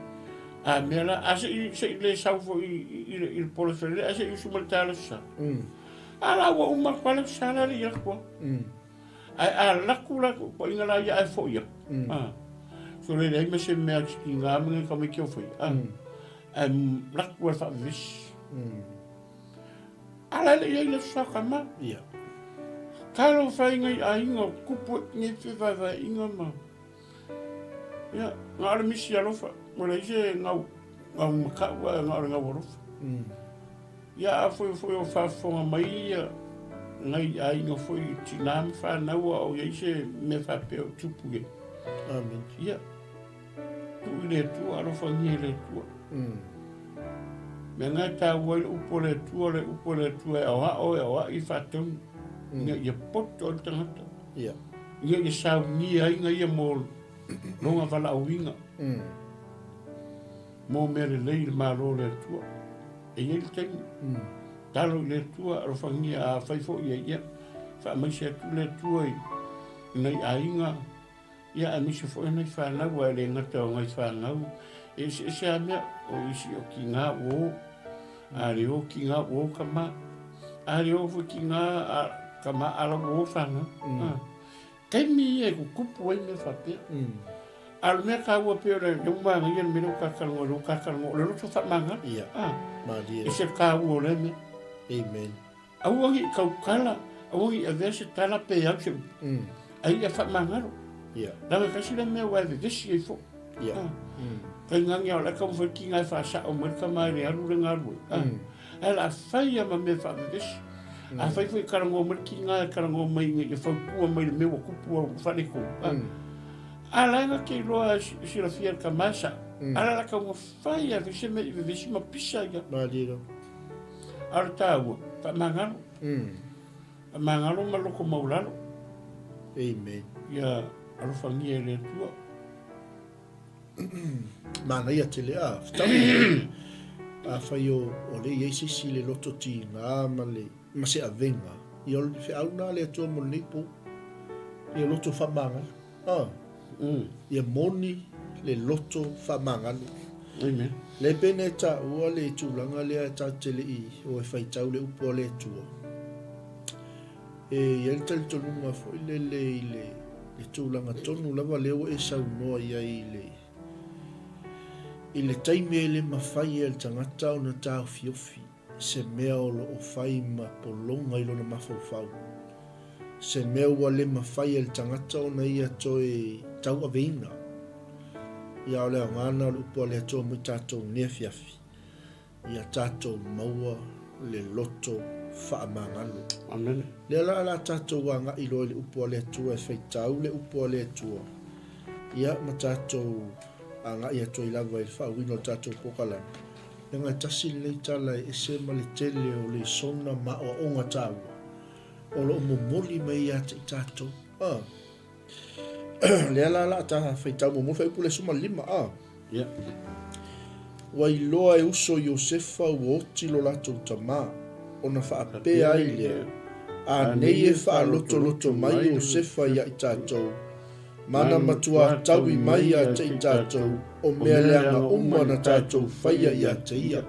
a mea la. Ase I le saufo I le polo whalele. Ase I sumaritala sa. A la ua uma kwala sala le ia kua. Ai a laku po inga la ia e fo ia. So le rei me se mea ki ngā mangai kame kia whai. Laku e whavis. Ala le iei le whakama. Ia. Karo whaingai a inga kupu nge whiwhaiwhai inga ma. Ia, ngā ara misi alofa. Mora ise ngau makaua ngā ara ngau arofa. Ia a fwoi o whawhonga mai ia. Ngai a inga fwoi tinām whanaua o ise me whapeo tupu e. Amen. Ia. Tu le tua alofa ngi le tua. Me ngai tā wai upo le tua e awa I whatau. Nga ia poto o tangata. Ia. Nga ia saungi ai nga ia mō longa wala au inga. Mō mere lei le mālo le tua. E ia le tengi. Talo le tua arofangi a whaifo ia ia. Whaamaisi atu le tua I nei a inga. Ia a misi fo nei whanau a le ngata o ngai whanau. E se a mea o isi o ki ngā o. A re o ki ngā o kama. A re o ki ngā kama ala o whanga. Kei mi e ku kupu ai me whapea. Al mea ka ua peo re umanga ia me rau kakarongo. Le roto whamanga. Ia. Ma lia. E se ka ua le me. Amen. Auangi kaukala. Auangi a vese tala pe au se. Ai a whamanga ro. Ia. Langa kasi le mea wai vesi e fo. Ia. Kai ngangi au la ka mwha ki ngai whaasa o mwere ka mai re aru renga arue. Ai la whai ama me whaavevesi. A whai karango mwere ki ngai karango mai ngai e whaupua mai le mewa kupua o whaneko. Alanga ke loa silafia le kamasa. Ala la ka whai a vese me i vese ma pisa ia. Maliro. Ala tāua, pa mangalo. Pa mangalo ma loko maulalo. Amen. Ia alofangia le tua. Mana ia te lea. A whai o le iei sisi le loto ti ngā ma le ma se a venga. Ia o le whi au nā le atua mo nipo. Ia loto whamangalo. Ia moni le loto whamangalo. Amen. Le pene ta ua le tūlanga lea ta tele i o e whaitau le upo le tua. E ia le tali tonunga fo i le tūlanga tonu lava leo e sau noa ia i le taimi e le mawhai e le tangata o na tāu fiofi. Se mea o lo o whai ma polonga i lo na mawhau. Se mea ua le mawhai e le tangata o na ia toe tau a veina. Ia o lea ngana le upo le ato mo tātou nea fiafi. Ia tātou maua le loto whaamangalo. Amen. Lea la tātou wanga i loa le upo le atua e whaitau le upo le atua. Ia ma tātou anga i atua i lava i whauino tātou pokalana. Ia ngai tasi le tala e se ma le tele o le sona ma o onga tāua. O lo momoli mai ia te tātou. Lea la ta whaitau mo mwhai pule suma lima Ia. Wai loa e uso Iosefa ua oti lo latou tamā. Ona whaapea ai lea. A nei e wha loto mai Iosefa ia i tātou. Mana matua taui mai a te i tātou. O mea leanga uma na tātou whaia ia te ia.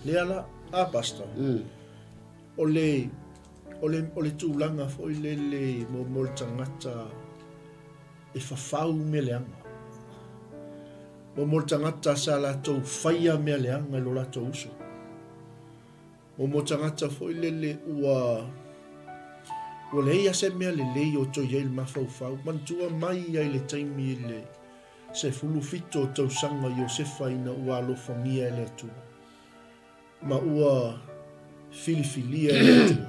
Lea la, pasta. O le tūlanga foi le mo tangata e whawhau me leanga. Mo tangata sa la tau whaia me leanga lo la tau uso. Mo tangata foi le ua le ia se mea le lei o toi el mawhau. Mantua mai ai le taimi le se fulu fito tau sanga Iosefa ina ua alofangia ele atua. Ma ua filifilia ele atua.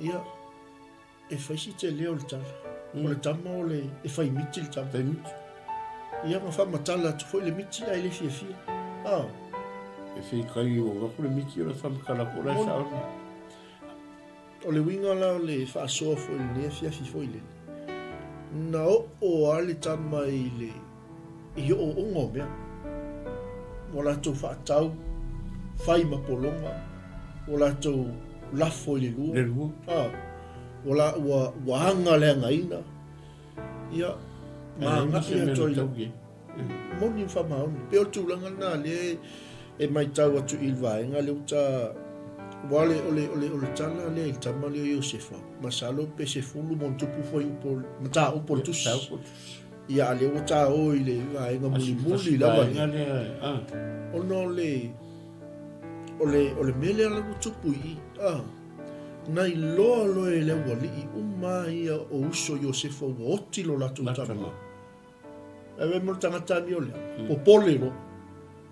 Ia, e whaisi te leo le tala. O le tama o le, e whai miti le tama. Whai miti. Ia ma wha matala tu foi le miti ai le fia. E whi kai o ngako le miti o le whamakala ko lai sa ona. O le winga la o le whaasoa foi le nea fia foi le. Na o ale tama i le, i o ongo mea. O la tau whaatau, whai ma polonga. O la tau lafo i le lua. Le lua. O la anga le angaina. Ia, maanga ia toi la. Moni whamaoni. Peo tūlanga nā le e mai tau atu ilvaenga le uta wale ole tala le il tama le Iosefa. Masalo pe se fulu mon tupu foi upo mata upo tus. Ia le uta o ile vaenga muli lava. Ono ole mele ala tupu i. Nai lo e le wali i umai o uso Iosefa o oti lo latu tama. Ewe mo tangata ni ole. O polero.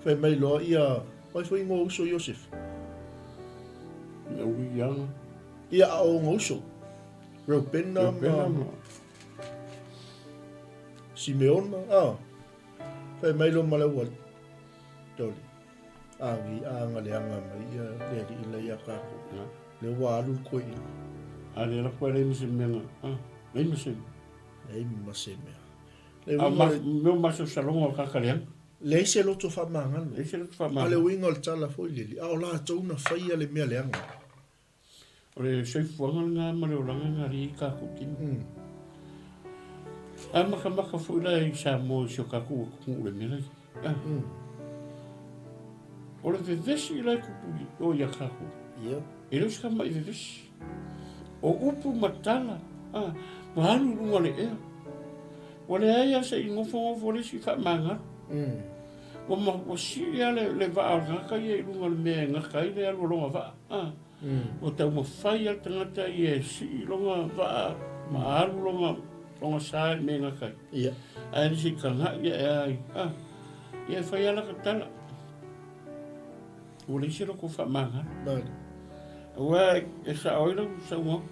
Fe mai lo ia vai foi ngo uso Iosefa. Ia o ngoso. Rupena ma. Simeona. Fe mai lo mala wali. Doli. Anga le anga mai ia le ila ia ka. Le walu koi. Ale la kwa le msemena. Ai msemena. Ai msemena. Meu maso salonga o kakalean. Le se loto whamangano. Le se loto whamangano. Ale winga o tala foi lili. O la tauna whaia le mea leanga. O le seifuanga ngā mareolanga ngā ri ka kukin. A maka foi la i sa mo sio kaku o le mea. O le vevesi i lai kupugi o ia kaku. Ia. E leo ska mai vevesi. O upu matala. Mahanu runga le ea. O le aia se ingofo le si whamanga. O ma o si ia le vaa ngaka ia i runga le mea ngaka i le alo longa vaa. O tau ma whai al tangata i e si longa vaa. Ma alu longa saa me ngaka i. Ia. A ni si kanga ia e ai. Ia whai ala katala. O le si loko whamanga. Nai. Ua e sa oira sa ua.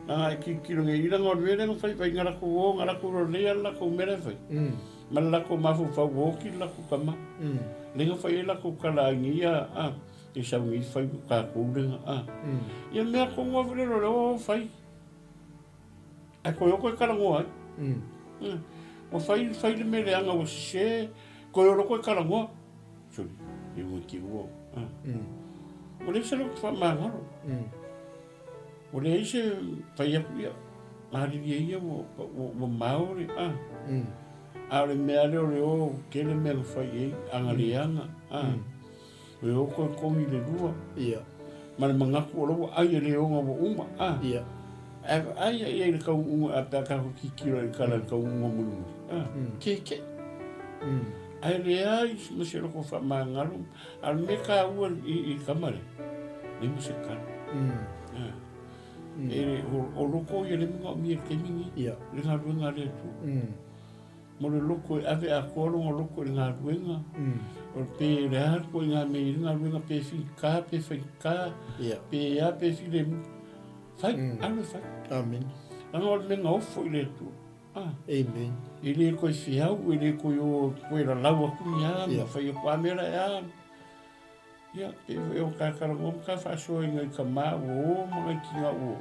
Nā kikiro nge ira ngor wera ngā whai ngara ko o, ngara ko ro lea la ko mera whai. Ma la ko mafu whau woki la ko kama. Lenga whai la ko kala ngia, e sau ngi whai ka kourenga, ia mea ko ngā wera ro leo whai. A koe oko e karangoa ai. O whai le me leanga o se, koe oko e karangoa. Sori, e ua ki ua. O le se lo kwa mangaro. O le eise whai aku ia. Ari ia o maore. A le mea leo leo kele mea whai ei. Angarianga. O e oko e kongi le rua. Ma le mangaku o loa ai e leo ngā o uma. Ai e le kau unga a pēka ho kikira i kala kau unga mulu. Ke. Ai le ai ma se loko wha maangaru. Al me ka ua i kamare. Le ma se kala. E o loko i le mga o mia kemingi. Le ngā ruenga le tu. Mo le loko e ave a koro o loko i ngā ruenga. O pe le harko i ngā mei ngā ruenga pe whika, pe whika. Pe a pe while mu. Fai, anu fai. Amen. Anga o menga ofo i le tu. Amen. I le koe whiau, i le koe o koe la lau aku ni a, ma whai o kua mera e a. Ia, pe o kākarango, ka whasoa i ngai ka mā o mga ki ngā o.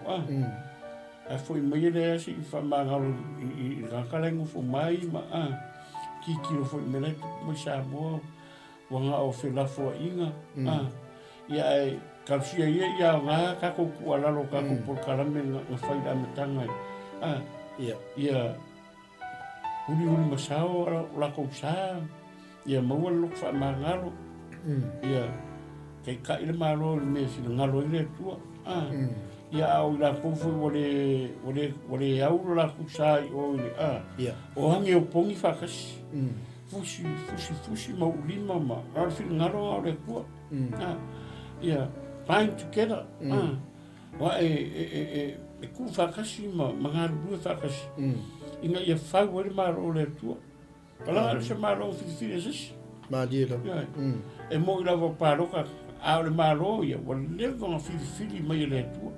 A fwoi mai le asi i whamangaro i kākarango fo mai, ma ki o fwoi mera i tuku mai sa moa, wanga o whelafo a inga. Ia e, kausia ia ngā kako kua lalo kako por karame ngā whaida amatanga. Ia uri masao lako sa. Ia maua luk wha mangaro. Ia kei ka ila maro me fina ngalo i le tua. Ia au la pofu wale au lako sa i o ile. O hangi o pongi whakasi. Fusi maulima ma. Rara fina ngalo au le tua. Ia fine together. Wa e ku whakasi ma ngā rua whakasi. Inga ia whau ere maro le tua. Kala ala se maro whiwhiri sisi. Maadira. E mo ila wa paroka a le maro ia wa lewa ngā whiwhiri mai le tua.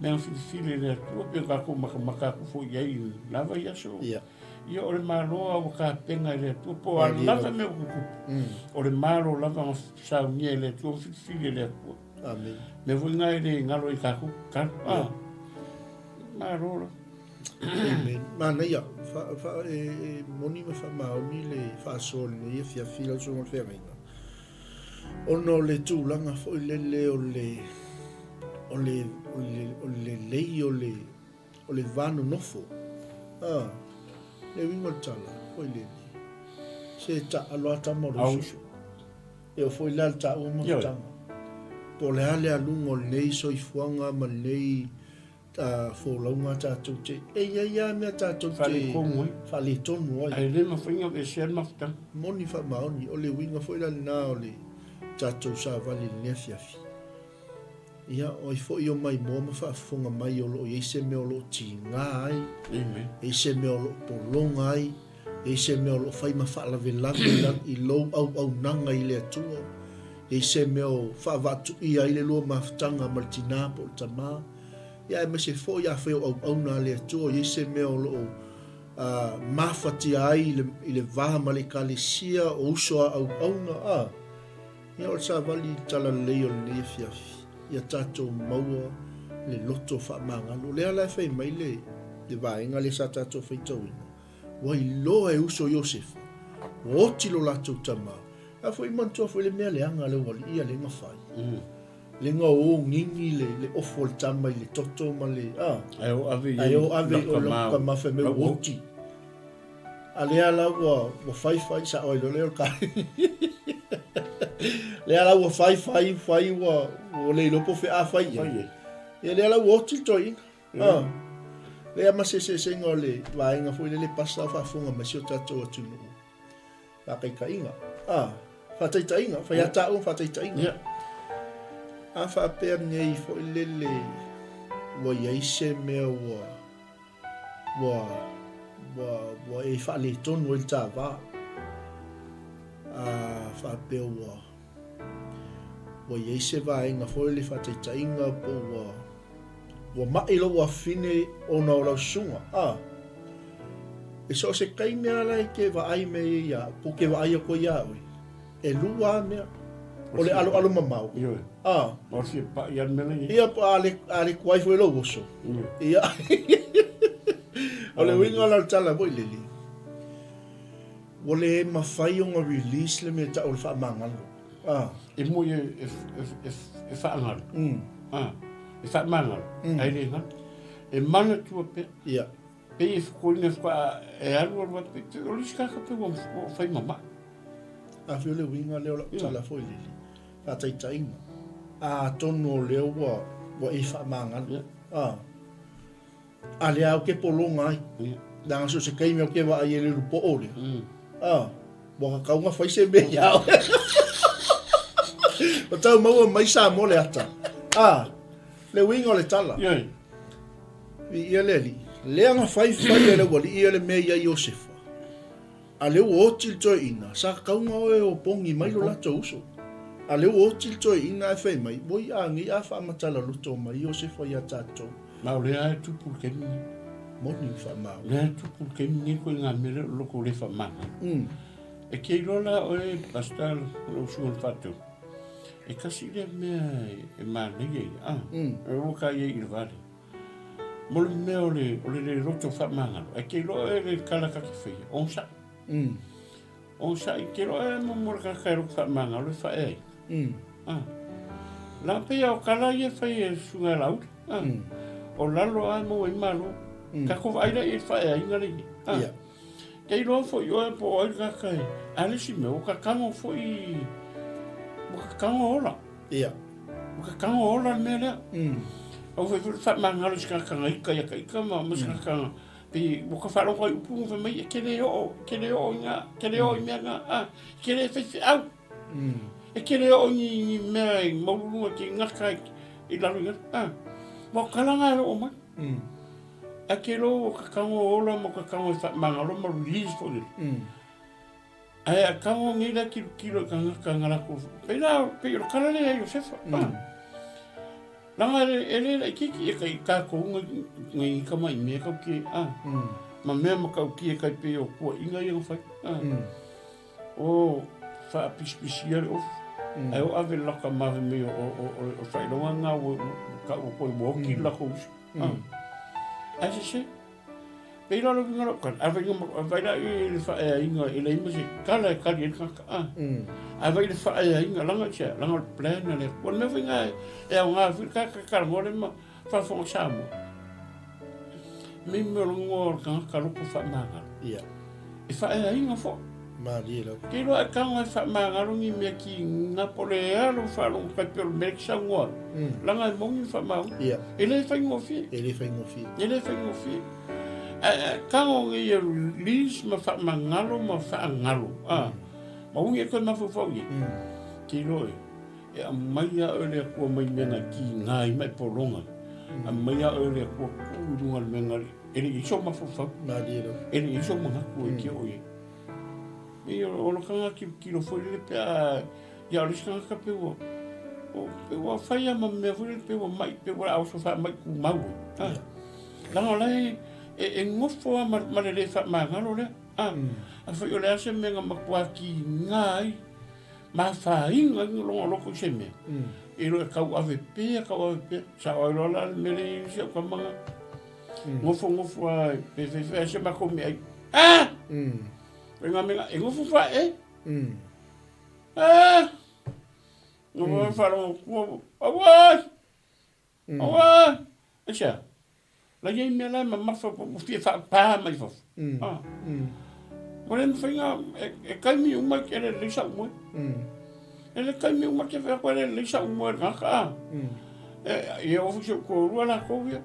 Mea whiwhiri le tua pia kako maka fo iai lava ia so. Ia o le maro a waka penga le tua. Po a lava me kuku. O le maro lava ngā saunia le tua whiwhiri le tua. Amen. Me voi ngai le ngalo i kako. Maro la. Amen. Mana ia, moni me whamaoni le whaasole ne ia whiawhila so ngā whengaina. Ono le tūlanga fo i lele o le lei o le vano nofo. Le wingo tala fo i lele. Se ta aloa tamoro susu. E o fo i lal ta ua mawatanga. Po le ale alungo nei so i fuanga ma nei fo launga tātou te ia mea tātou te whale tonu ai. Ai le mawhinga e se mawhitanga. Moni wha maoni o le winga fo i lal nā o le tātou sa vale nea fiafi. Ia o i fo i o mai moa ma whaafonga mai o lo i eise me o lo ti ngā ai. Eise me o lo polonga ai. Eise me o lo whai ma whaalawe lawe i lo au nanga i le atua. Eise me o whaavatu i ai le lua mawhitanga martina po o tamā. Ia e mese fo ia wheo au na le atua. Eise me o lo mawhati ai i le vaha ma le kalesia o usoa au na. Ia o sa vali tala leo le fiafi. Ia tātou maua le loto whaamangalo. Lea lai whai mai le vaenga le sa tātou whai tauina. Wai loa e uso Iosef. O tilo latou tamā. A fwai mantua fwai le mea leanga le wali ia le ngawhai. Le ngā o ngingi le ofo le tama i le toto ma le... Ai o ave o loka mawhai me woti. A lea la wa whai sa oi lo leo kai. Lea la wa whai wa le lopo whi a whai. Ia lea la woti toi. Lea ma se ngā le vaenga fwai le pasta whaafonga ma sio tātou atunu. Whakai ka inga. Whataita inga. Whai ata o whataita inga. A whaapea nei fwai lele wa iaise mea wa e whaale tonu il tā wā. Whaapea wa iaise vaenga fwai le whataita inga po ua mai lo ua fine o na o lau sunga. E so se kai mea lai ke wa ai me ia, po ke wa ai a ko ia ui. E lua mea, o le alo mamau. O si pa ian mele ni. Ia pa ale kuai fwe lo woso. Ia. O le winga la tala boi lili. O le mawhai o ngā release le me ta o le wha mangalo. E mo e wha angalo. E wha mangalo. Ai le nga. E mana tua pe. Ia. Pe e whakoina wha e alu alwa pe. O le skaka pe o whai mama. A whio le winga leo la tala fwoi lili. A taitainga. A tono leo wa e wha mangalo. A le au ke polonga ai. Nanga so se kaimi o ke wa ai e le rupo o le. Waka kaunga whai se me iau. O tau maua mai sa mo le ata. Le winga o le tala. Ia le li. Lea nga whai e le wali ia le mea ia Iosefa. A leo o til toi ina. Sa kaunga oe o pongi mai lo lato uso. A leo o til toi ina e whai mai. Boi a ngi a wha matala luto mai Iosefa ia tato. Mau lea e tupu kemi. Moni wha mau. Lea tupu kemi ni koe ngā mere loko le wha manga. E kei rola oe pastal o sunga whatu. E kasi lea mea e mānei e. E roka i e vale. Mole mea o le roto wha manga. E kei rola e le kalakaki whai. Onsa. Onsa i kei rola e mo kakai roka wha manga. Le wha e. La pea o kala i e whai e sunga laut. O lalo a mo e malo. Kako aira e whae a inga rei. Kei roa fo i oe po oi kakai. Alesi me o kakango fo i... O kakango ola. O kakango ola mea lea. Au fai wha mangalo si kakanga ika ia ka ika ma mas kakanga. Pi o ka whalo koi upungu fa mai e kere o inga. Kere o i mea nga. Kere e whai au. E kere o i mea i maurunga ki ngaka i lalo inga. Mo kalanga e o mai. A ke lo kakango ola mo kakango e mangalo ma release for it. Ai a kango ngira kilo kanga ko. Pena pero kala le ai Josefa. Langa ele kiki e kai ka ko ngai ka mai me ka ki ma me ma ka ki e kai pe o ko inga i fai. O fa pispisia of. Ai o ave la ka ma me o fai lo nga o ka o ko ki la ko. Ai se Pero lo ngalo kan avai la i fa inga ele imasi kala kali en ka avai le fa inga langa che langa plan le kon me vinga e nga fi ka mo le ma fa fo samo mi me lo ngor ka lo ko fa manga e fa inga fo ma di lo ke lo ka nga fa manga lo ni me ki napolea lo fa lo ka per me sa ngor langa mo ni fa ma ele fa ngofi ele fa ngofi Kango ngi lis ma fa mangalo ma fa ngalo ma unge ko ma fo i ki loe e a mai a ole ko mai mena ki ngai mai poronga a mai a ole ko urunga mena ele iso ma fo ma di lo ele iso ma ko ki oye e o lo kanga ki lo foi le pe ya lo ska ka pe o fa ya ma me foi pe o mai pe o a so fa mai ku mau la no lai e ngofo ma le fa mangalo le a foi ole ase me nga makua ki ngai ma fa inga lo ko se me e lo ka ave pe sa o lo la me le se ko manga ngofo pe se ma ko me venga me e ngofo fa no fa lo awa acha la ye me la ma fa fa pa mai fa Olen finga e kalmi uma ke le lisa mo. Ele kalmi uma ke fa ko le lisa mo ka. E o fu ko ru la ko ya.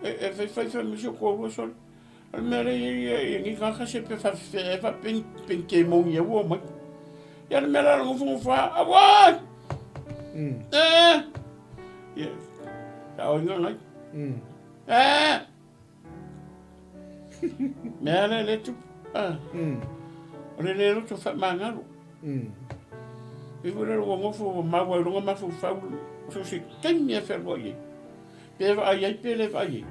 E fa mi ko ru sol. Al mere e ni ka se pe fa pen ke mo ye wo ma. Ya le mere lo fu fa awa. Ya. Ta o ngai. Mere le tu Ole le roto fa mangalo. E vole lo ngofo ma wa lo ma fo fa so se kenya fer boye. Peva ai pele ai.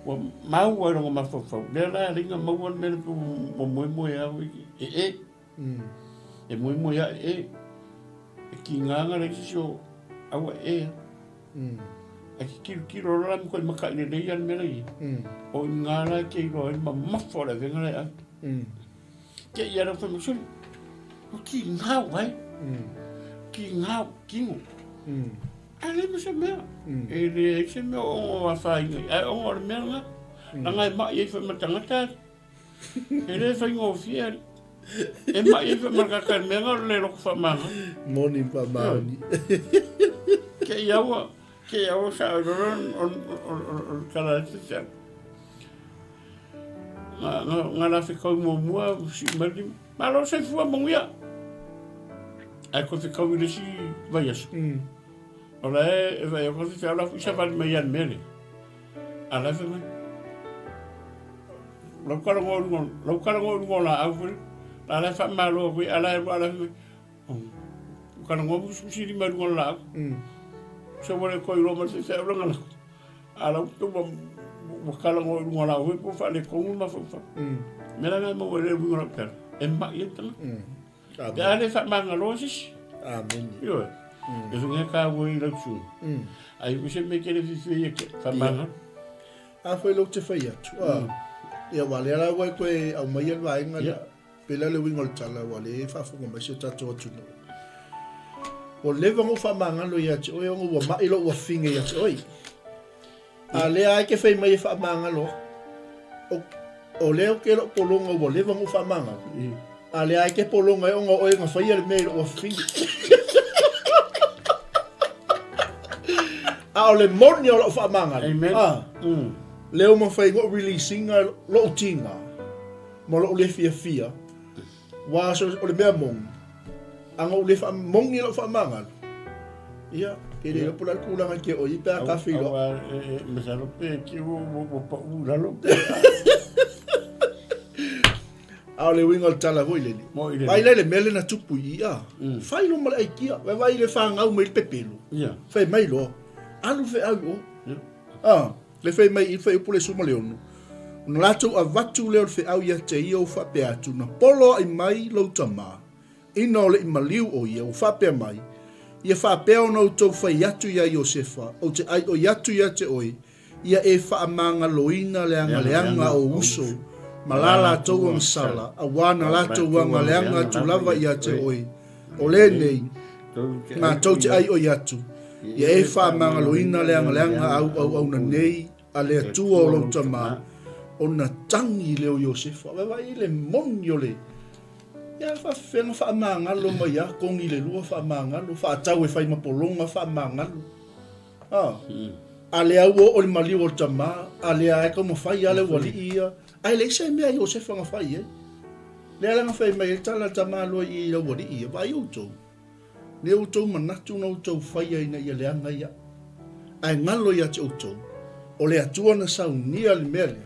Wa mau wa rongo mafofo. Le la ringa mau ne pu mo ya e mo ya e ki nganga le so awa e. A ki ro la ko maka le le yan mele. O ngala ke ro ma mafo la venga le. Ke ya ro fa mo so. O ki ngau ai. Ki ngau kingo. Ale me se mea. E se mea o a whainga. E o le mea nga. Nanga e mai e wha matangata. E le whainga o whiari. E mai e wha makaka mea nga le roko wha manga. Moni pa maoni. Ke iaua sa aroran o karate tia. Nga la whikau mua si mali. Malo se fua mongia. Ai ko whikau i le si vaiasu. Ora e vai o que fala fu chaval me yan mele. Ala fe me. Lo kala ngo la afu. Ala fa malo ko ala me. O kala ngo su si ma ngo la. So wala ko ro ma se se ro ngala. Ala to mo kala ngo la ko po fa le ko ma fa. Mela me mo wala ngo la per. E ma yeta. Ale fa mangalosis. Amen. Yo. E sunga ka woi la tsu. Ai ku se me kele fi fa manga. A foi lo te fai atu. Ia wale ala wai koe au mai al vai ngala. Pela le wingol tala wale fa fu ngoma se tatu atu no. O leva ngo fa manga lo ia te o ngo wa mai lo wa finga ia te oi. A le ai ke fai mai fa manga lo. O leo ke lo polonga o leva ngo fa manga. A le ai ke polonga o ngo o nga fai al me lo finga. A o le moni o lo wha manga. Amen. Leo ma whai ngo releasing a lo tinga. Ma lo le fia. Wa so o le mea mong. A ngo le wha mongi lo wha manga. Ia, ke le pula kulanga ke o i pēr ka whilo. Awa, mesalo pe ki o pa uralo. A o le winga o tala hoi leni. Vai le mele na tupu i a. Whai lo mala aikia. Vai le wha ngau mai pepelo. Whai mai lo. Alu fe au o. Le fe mai i fe upule suma leonu. Una lato a vatu leo fe au ia te ia o whape atu na polo ai mai lo tama. Ina o le i maliu o ia o whape mai. Ia whape o nau tau whai atu ia Iosefa. O te ai o iatu ia te oi. Ia e wha manga loina leanga o uso. Malala tau ang sala. A wana lato wanga leanga tu lava ia te oi. O le nei. Ngā tau te ai o iatu. Ia e wha manga loina leanga au na nei a lea tua o lau tama o na tangi leo Iosefa. Wewa i le moni o le. Ia wha whenga wha mangalo mai a kongi le lua wha mangalo. Wha atau e whai mapolonga wha mangalo. A lea ua o le maliu o tama. A lea eka ma whai ale wali ia. Ai le isa e mea Iosefa nga whai e. Lea langa whai mai e tala tama loa i la wali ia. Vai o tau. Ne o tau manatu na o tau whaia ina ia leanga ia. Ai ngalo ia te o tau. O le atua na saunia le mele.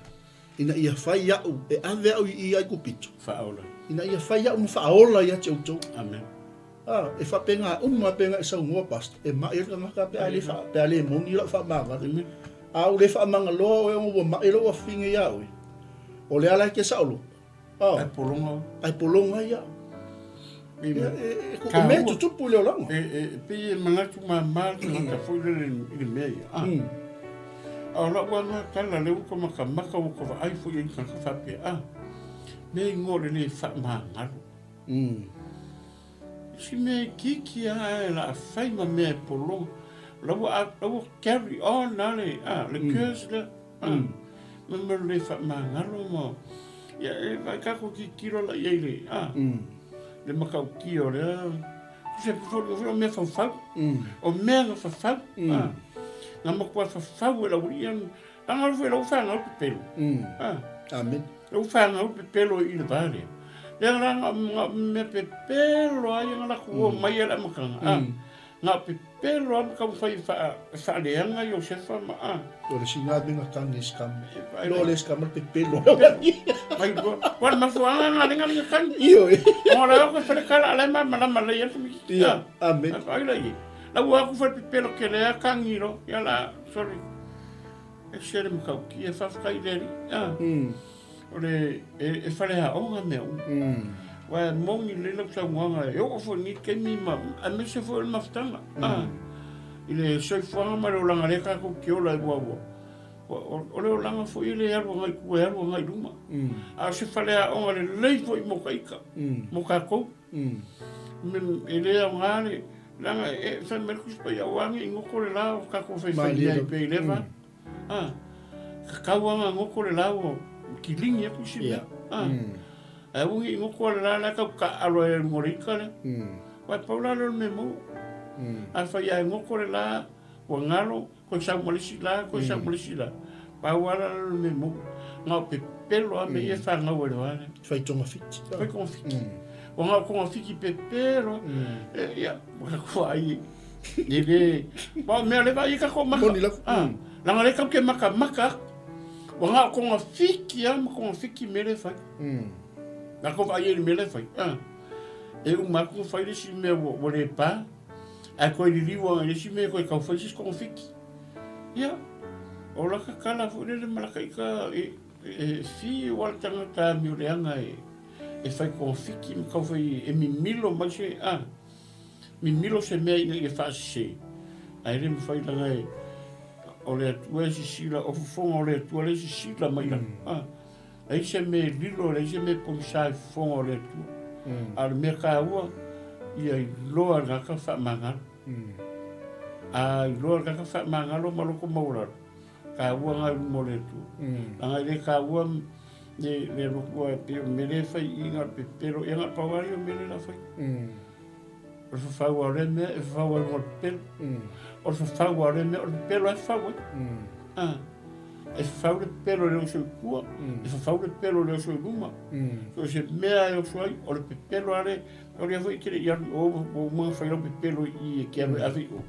Ina ia whai au e ave au i ai kupito. Whaola. Ina ia whai au ma whaola ia te o tau. Amen. E whapenga uma penga e saungoa pasta. E mai e ngaka pe ale wha. Pe ale moni la wha manga. Au le wha manga loa o e ongo mai loa whinga ia oi. O le ala ke saulo. Ai polonga. Ai polonga ia. Ko me tu tupu leo langa. Pe manatu ma ka foi le mei. Ala wana kala leu ko maka ko ai foi ka fa pe. Me ngore le fa manga. Si me kiki a la fai ma me polonga. Lawa carry on nale. Le curse le. Me le fa manga mo. Ya ka ko ki kiro la yele. Le makau ki o le se o me fa o me fa na mo kwa fa la urian anga foi lo fa no pelo amen lo fa no pelo i le vale le nga me pelo ai nga ko mai la makanga na pelo am ka fa le nga yo se fa ma o le singa binga kangis kam lo les kam pelo ai go quan ma fu nga nga kan io ora ko fa kala ala ma le ya amen ai la wa ku fa pelo ke le kangiro ya la sorry e sere makauki e whawhakai leri. O le e whare haonga mea wa mongi le lau taunga e o fo ni kemi ma a me se fo le maftanga. Ile soifuanga ma le langa le ka ko kiola e wawa. O le langa fo ile alu ngai ku e alu ngai luma. A se whare haonga le lei fo i mokaika. Mokako. Ile a ngare langa e whai merkus pa ia wangi ngoko le lao kako whai whai ai pe lewa. Kakauanga ngoko le lao ki lingi e kusi mea. E ungi ngoko le lao la kau ka alo e ngorika le. Wai paula lo me mo. A whai ai ngoko le lao wa ngalo ko sa molisi la ko sa molisi la. Paula lo me mo. Ngau pe pelo a me e whangau e wale. Whai tonga fiti. Whai tonga fiti. O ngā konga whiki pepero, ia, kua ai, nire, mea lewa i ka ko maka, langa le kau ke maka, o ngā konga whiki, ma konga whiki mele whai, ngā konga ai eri mele whai, e ma konga whai resi mea o le pā, a koe li liwa resi mea koe kau whai sis konga whiki, ia, o laka kala fure le malaka i ka, e fi wala tangata mi o leanga e fai ko fiki mi kau fai e mi milo mai se mi milo se mea ina i e whaasi se ai re mi fai langa e o le atua e si sila o fufonga o le atua le si sila mai langa ai se me lilo le se me pomisa e fufonga o le atua a le mea ka ua i ai loa ngaka wha mangalo a i loa ngaka wha mangalo maloko mauraro ka ua ngai mo le atua langa i le ka ua le rokua pe mele fai inga pe pero inga pawari o mele la fai o fa wa re me e fa wa mo pe o fa wa re me o pelo e fa wa e fa le pelo le so ku e fa le pelo le so luma so se mea o so o le pelo ale o le foi que ia o mo fa le pelo i que a vi o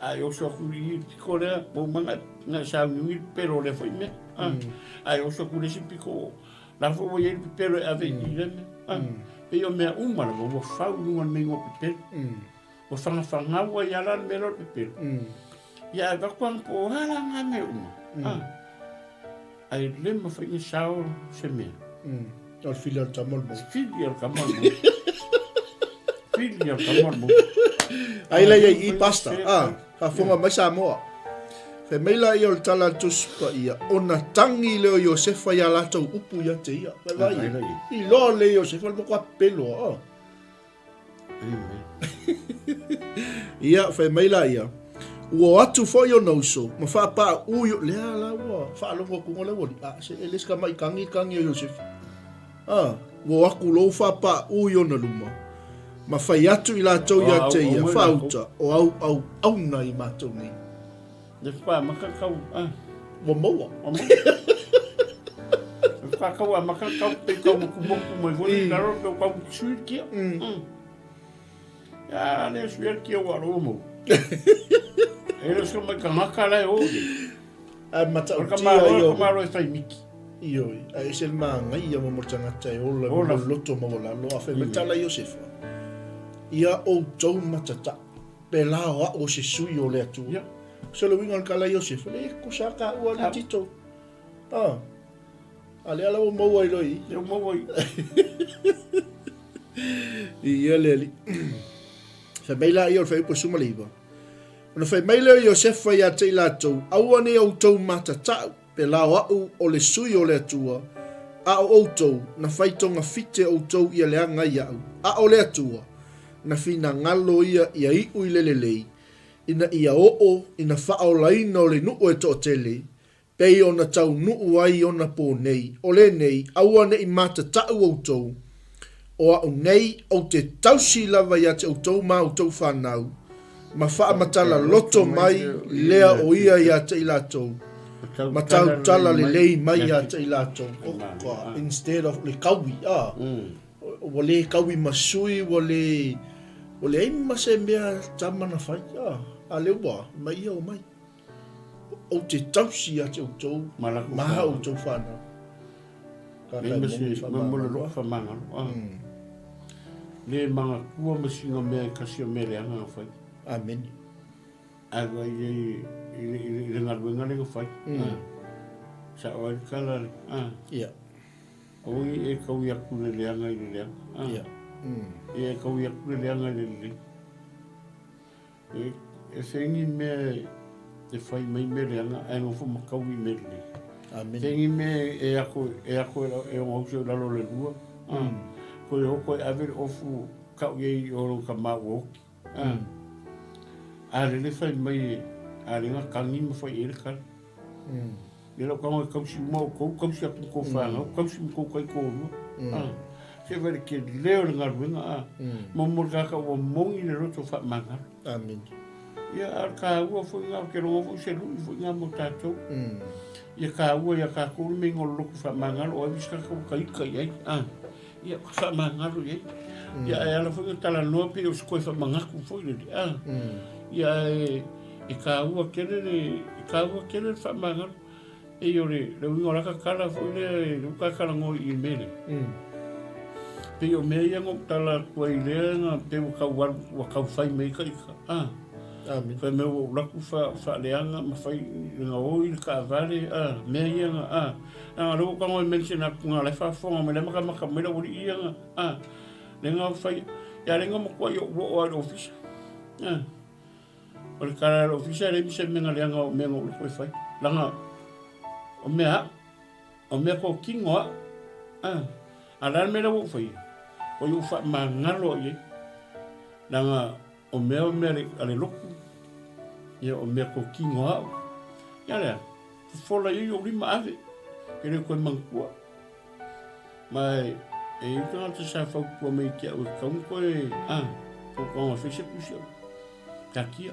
ai o so ku i ko le o manga na sa mi pelo le foi me ai o so ku le si piko la fo ia pelo ave i le pe yo me uma la mo fa un me ngo pelo o fa nga wa ya la me lo pelo ya ga kwang po hala nga me uma ai le mo fa ni sao se me al filial tamol mo filial kamol mo ai la i pasta fa fonga mai sa mo fe meila i ol tala tus pa ia ona tangi leo Josefa ia latou upu ia te ia vai i lo le Josefa mo kwa pelo ia fe meila ia o atu fo yo no so ma fa pa u yo le ala wa fa lo ko ngole wo se eles ka mai kangi o Josefa wo aku lo fa pa u yo na luma ma fai atu i latou ia te ia fa uta o au na i matou ni le fa makakau mo mo kakau makakau pe kau mo mo voli karo pe kau sui ki ya le sui ki o aro mo ele so mai kamaka o mata o kamaro fai miki io ai se manga ia mo tanga tai o la loto mo la lo afe metala Josefa ia o tou matata pe la o se sui o le atu so le winga kala Josefa le kusaka o le tito ale ala mo mo ai loi eu mo voi ia le fa bela io fa po suma liva no fa mele Josefa ia te lato au ne o tou matata pe la o le sui o le atua o tou na faitonga fite o tou ia le anga ia o le atua na fina ngalo ia i ui lelelei ina ia ina whaolaina o le nuu e to tele pei ona tau nuu ai ona po nei o le nei aua ne i mata tau o tou o au nei o te tausi lava ia te o tou ma o tou whanau ma wha matala loto mai lea o ia ia te ilatou ma tau tala le lei mai ia te ilatou instead of le kawi o le kawi masui o le ai mase mea tamana whai a leo wa mai o mai o te tausi ia te o tou maha o tou whanau Mamula roa whamanga. Le mga kua masinga mea kasi o mele anga whai. Amen. Agua i ngaruenga le fai. Sa o kala Ia. o e kau ia ku le leanga i le leanga. Ia. E kau ia ku le leanga i le le. E sengi me te fai mai me leanga ai no fu makau i me le. Amen. Sengi me e ako e o ngau lalo le lua. Ko e hoko e aver ofu kau i oro ka mau oki. A le fai mai a ringa kangi ma fai ele kala. E lau kama kausi mau kou, kausi aku kou whanga, kausi mo kou kai kou lua. Se vare ke leo le ngaruenga mamor kaka ua mongi le roto wha mangara. Amen. Ia ar ka ua fui ngā ke rongo fui se lui fui ngā mo tātou. Ia ka ua ia ka kou me ngolo loku wha mangara o avis kaka ua kaika iai. Ia wha mangara iai. Ia e ala fui tala noa pe o skoi wha mangaku fui le. Ia e ka ua kene wha mangara. E ore, le wingo raka kala fui le ruka kala ngoi i mele. Pe o mea ia ngok tala kua i lea nga pe wa kau whai mei ka ika. Amen. Whai mea wa uraku wha leanga ma whai nga oi ka vale. Mea ia nga. Nga roko ka ngoi mense na kunga lai whafonga me le maka mera ori ia nga. Le nga whai, ia renga mo kua i o ai ofisa. O le kara ofisa re misa menga leanga o mea ngok lukoi whai. Langa, o mea ko kingoa. Alan mera wo whai. O yu wha mangalo ye. Nanga o mea ale loku. Ia o mea ko kingoa. Ia lea. Fola ye o rima ave. Kere koe mangkua. Mai e i kanga te sa whaukua mei kia ue kaunga koe. Ko konga whese pusi au. Ka kia.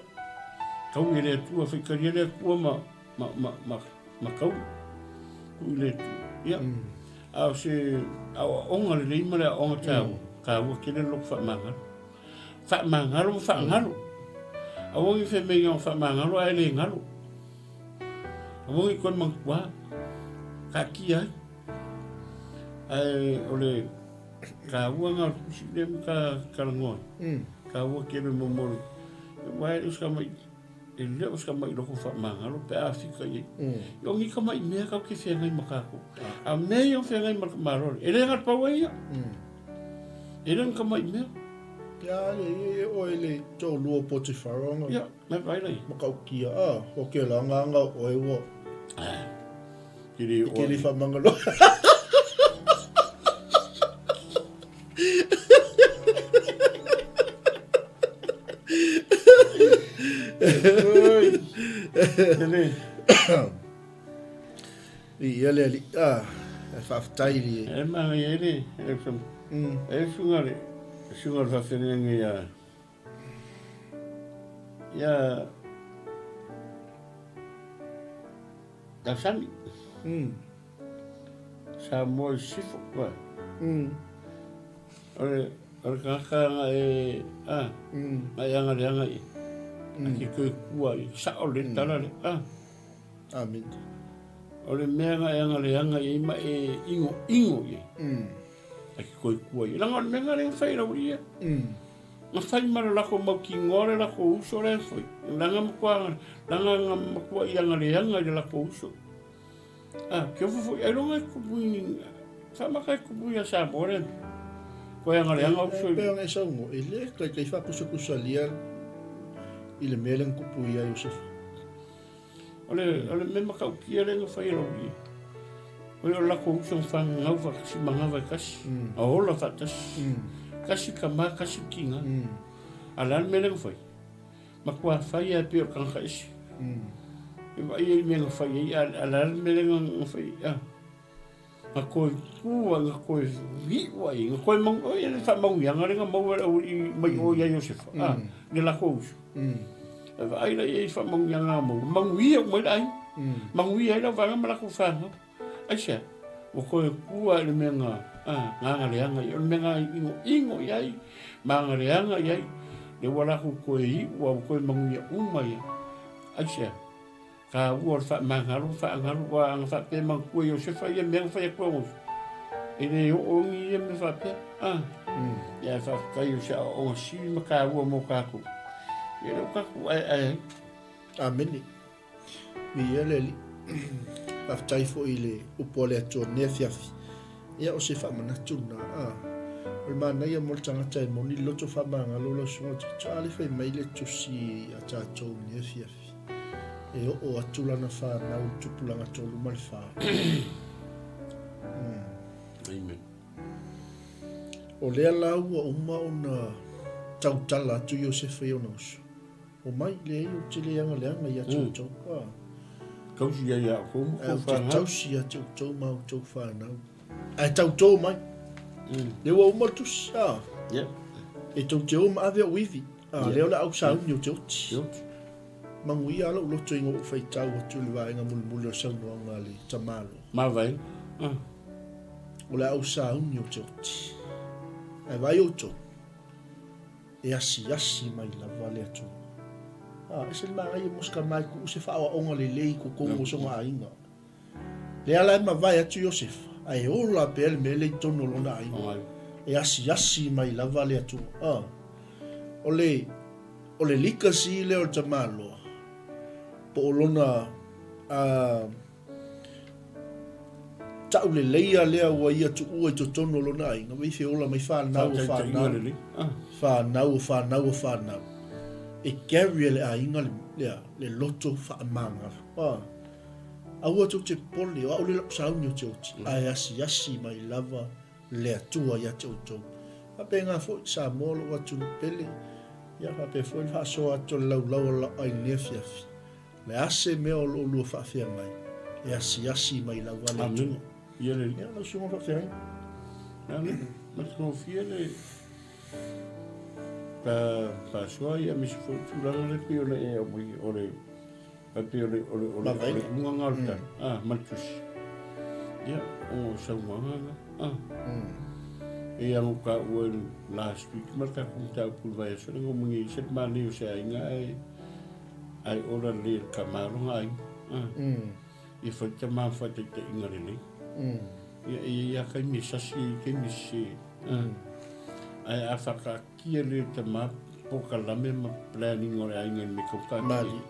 Kau e lea tua whaikaria lea kua ma kau. Kui le tu. Ia. Au se onga le leima le onga tau. Ka ua kele loko wha mangalo. Wha mangalo mo wha ngalo. A wongi whe mei o wha mangalo ai le ngalo. A wongi koe mangkua. Ka kia ai. Ai ole ka ua ngā kusi le mi ka karangoi. Ka ua kele momori. Wai uska mai. E leo uska mai loko wha mangalo pe a whika i. I ongi ka mai mea kau ke whengai makako. A mea i o whengai marori. E rea ngat paua ia. E rea ka mai mea. Ia o ele tau lua poti wharonga. Ia, mai vai lai. Makau kia. O ke langanga o e ua. Kiri whamangalo. I ele ali e whaftai li. E maa i ere, e sungare whawhenengi ia Dasani. Sa moi sifo kwa. Ore kakanga e ai anga leanga i. Aki koe kua i sao le tala le. Amen. Ore mea nga e anga leanga i ma e ingo i. Aki koe kua i. Langa ore mea nga rea whai rau ia. Ma whai mara lako mau ki ngore lako uso rea whai. Langa makua i anga leanga i lako uso. Kia fufu i ronga i kupui. Whamaka i kupui a sa more. Koe anga leanga uso i. Pea ngai saungo. I le kai whakusa lia. I le mele kupui a Yosef. Ole me makau kia renga whai rau ia. Ole o lako uso whanga ngau whakasi mangawa kasi. A hola whatasi. Kasi ka maa kasi kinga. Alan me renga whai. Makua whai a peo kanka isi. Iwa ia me nga whai alan me renga whai. Nga koe kua, nga koe viwa i. Nga koe mangu, o ia le wha mangu ia. Nga renga mau i mai o ia Yosef. Le lako uso. Iwa aira ia i wha mangu ia ngā mau. Mangu ia o mai lai. Mangu ia ila wanga malako whanga. Aisha, o koe kua le me nga nganga leanga i. O le me nga ingo iai. Manga leanga iai. Le walaku koe i, wa koe mangu ia uma ia. Aisha, ka ua wha mangaru, wa anga wha pe mangu koe o sefa ia mea wha ia kua ngosu. E le o ongi ia me wha pe. Ia wha kai o sea o nga siri ma ka ua mo kako. Ia le o kako ai. Ameni. Mi ele li. Aftai fo ile upole atua nea fiafi. Ia o se whamanatuna. O le mana ia mol tangata e moni loto whamanga lolo sunga tito ale whai maile tusi a tātou nea fiafi. E o atulana whanau tupulanga tolu male wha. Amen. O lea lau a uma o na tautala atu Iosefa i o nausu. O mai le i o te leanga leanga i atu tau. Kausi ia ia ko mo O te tausi atu tau mau tau whanau. Ai tau mai. Le wa uma tusi. E tau te o ma ave o iwi. Leo la au sauni o te oti. Mangui ala u loto ingo ufai tau atu le vaenga mulmuli o saunu au ngā le tamalo. Ma vai. O le au sauni o te oti. Ai vai o tau. E asi mai la vale atu. Ese maa ia moska mai ku se wha onga le lei ku kongo songa ainga. Le ala ma vai atu Iosefa. Ai ola pe ele me le tono lona ainga. E asi mai la vale atu. O le lika si le o tamalo. Po o lona tau le leia lea ua ia tu ua i to tono lona ainga. Wei fe ola mai whanau o whanau. Whanau. E Gary le ainga le loto whaamanga. Aua tu te poli, o au le lapsauni o te oti. Ai asi mai lava le atua ia te oto. Hape ngā fo sa molo watu pele. Ia hape fo i whaasoa ato lau la ai nea fiafi. Le ase mea o lua whaafea mai. E asi mai lava le atua. Ia le. Ia lau sunga whaafea mai. Ia le. Matko fia le. Pa soa ia misi fo tūranga le pio le e amui o le pa pio le munga ngalta maltusi ia o saumanga e ango ka ua last week marka kumta pulvaya so ngo mungi set mani o se ainga ai ora le kamaronga ai e fa tama fa te ingarele ia kai misasi ke misi ai afaka kia le tama poka lame ma planning o le ainga me kauka Mali.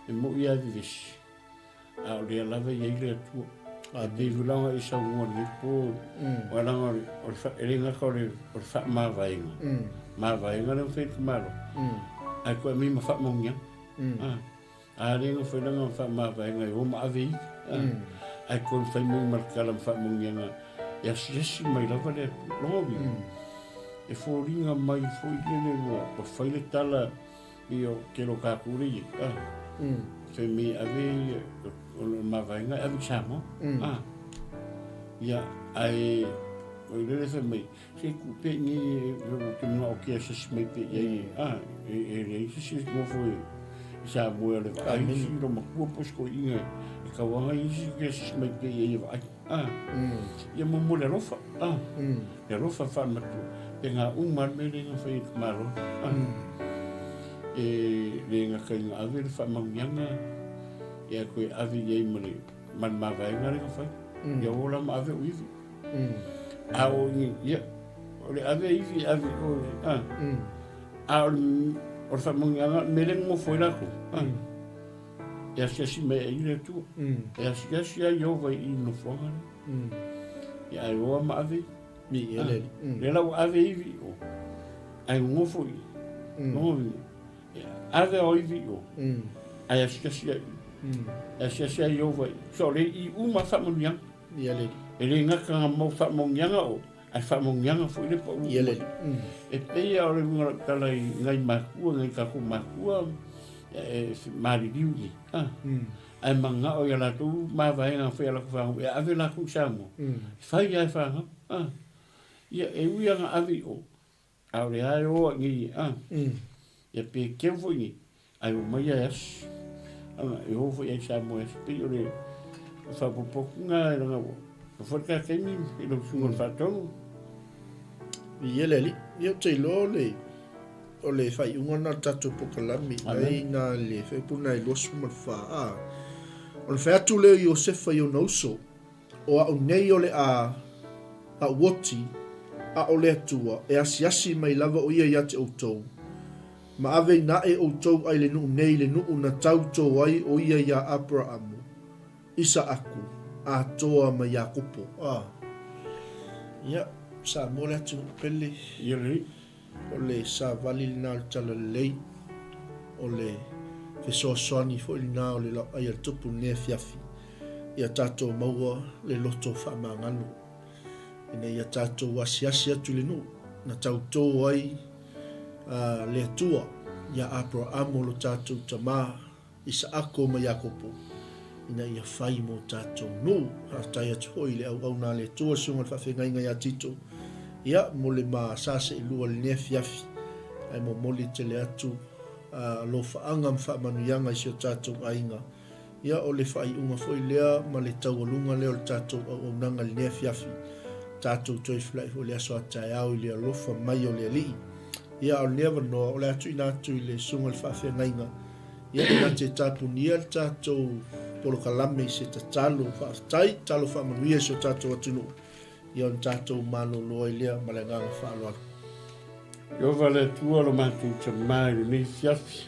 E mo ia vivis. A o le lava ia le atu. A te vilanga i sa unga le po. O langa o le ringa ka o le wha ma vainga. Ma vainga le whaiti malo. Ai koe mi ma wha maungia. A ringa whailanga wha ma vainga i o ma avei. Ai koe whai mui markala ma wha maungia nga. Ia siasi mai lava le atu. Longobi. E fōringa mai fōilene mo o whaile tala i o kero kākuri whai mi ave o mawainga ave samo ia ai o lele whai mai se kupe ni ke mga o kia sasi mai pe iai e rei sasi mo fōi sa moe le ai si ro makua posko inga e kawanga isi kia sasi mai pe iai vai ia mo mo le rofa le rofa whamatu e ngā umar me renga whai maro. E renga kai ngā awe le whamaungianga. E a koe awe iei mani man mawaenga renga whai. Ia ola ma awe o iwi. A o ni, ia, o le awe iwi awe o le, a o le whamaungianga me renga mo whoi lako. E a siasi mea i le tua. E a siasi a iowai i no whongana. E a oa ma awe Mi ele. Le lau ave iwi o. Ai ngofo i. Ngovi. Ave o iwi o. Ai asiasia i. Asiasia i ovai. So le i uma whamunianga. Mi ele. E le ngaka ngā mau whamunianga o. Ai whamunianga fo i le pa u. Mi ele. E peia o le mga tala i ngai makua, ngai kako makua. E maari riugi. Ai manga o i ala tu ma vaenga whai ala kuwhangu. E ave la ku samo. Whai ai whanga. Ia e uia ngā awi o. Au le ai oa ngi. Ia pe kewho ngi. Ai o mai as. E hofo i ai sa mo as. Pe o le whapopoku ngā e ranga o. O whaka keimi i lo sungon whatongu. Mi ele li. Ia te lo le. O le whai ungona tatu pokalami. Ai nā le whai puna i losu man wha. O le whai atu leo Iosefa i o nauso. O au nei o le a woti. A o le atua, e asi mai lava o ia te outou. Ma ave na e o tau ai le nuu nei le nuu na tau tō ai o ia ia Abraamu. Isa aku a toa ma Iakopo. Ia, sa mole atu pele. Ia le. O le sa vali lina o tala lei. O le fesoasoani fo lina o le Laoai A Le Tupu ne fiafi. Ia tātou maua le loto whaamanganu. Ina ia tātou asiasi atu le nuu. Na tau tō ai le atua ia Abraamu lo tātou tamā isa ako ma Iakopo. Ina ia whai mo tātou nu tai atu hoi le au nā le atua sunga le whawhengainga ia tito. Ia mo le mā sase i lua le nea fiafi. Ai mo moli te le atu lo whaanga mwhaamanuianga i sio tātou ainga. Ia o le whai unga foi lea ma le taualunga leo le tātou au nanga le nea fiafi. Tātou toi whilai ho le aso a tai au i le alofa mai o le alii. Ia o never no o le atu ina atu i le sunga le whawhengainga. Ia ina te tapunia le tātou polo kalame i se tatalo whaatai, talo whaamanuia so tātou atunu. Ia on tātou malo loa i lea malenganga whaaloa. Yo vale tua lo matu te mai ni fiafi.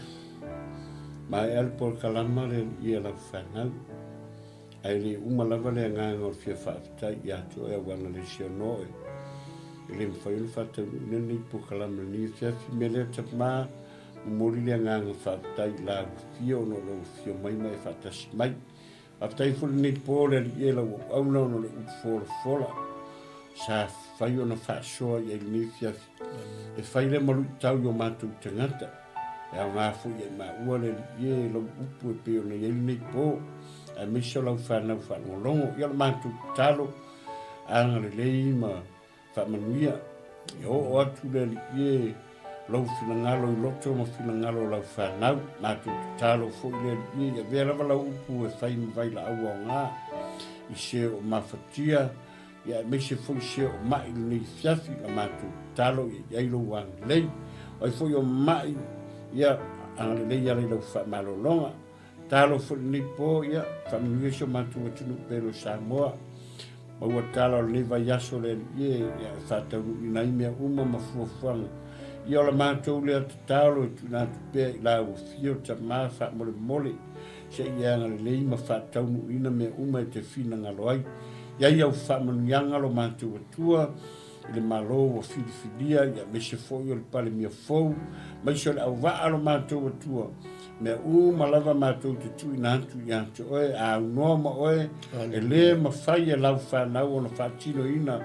Mai al polo kalama le ia la whanau. Ai le umalava le nganga o fia whaatai i atu e wana le sionoe. Ele mwhaiulu whātau nene po kalama ni fiafi me lea tap maa mori lea nganga whātai la fio no lo fio mai mai whātasi mai. Whātai fuli ni po le li e la au no le upfora fola. Sa whai o na whāsoa i ni fiafi. E whai le maru tau yo mātou tangata. E au ngā fu i ma ua le li e la upu e peo na i ni po. A miso lau whanau whanolongo. Ia la mātou talo. Anga le lei ma whamanuia. I o atu le li e lau whinangalo i loto ma whinangalo lau whanau. Mātou talo fo i le li e. Vera lau upu e whai mwai la au au ngā. I se o mawhatia. Ia me se fo i se o mai ni fiafi la mātou talo i eilo wang lei. O i fo i o mai. Ia anga le lei ale lau whamalolonga. Talo fo ni po ia whamanuia so mātou atunu pero Samoa. Maua talo le vai aso le ie ia whatau i nai mea uma mafuafuanga. Ia ola mātou lea te talo e tuna tu pēr i lau fio ta maa wha mole mole. Se ia anga le lei ma whatau nu ina mea uma e te whina ngaloai. Ia iau whamanuianga lo mātou atua. Le malo o whiriwhiria ia me se foi o le pale mia fou. Mai so le au waa lo mātou atua. Me malava mātou te tui nātu i ante oe, a unoa ma oe, e le ma whai e lau whanau o na whaatino ina,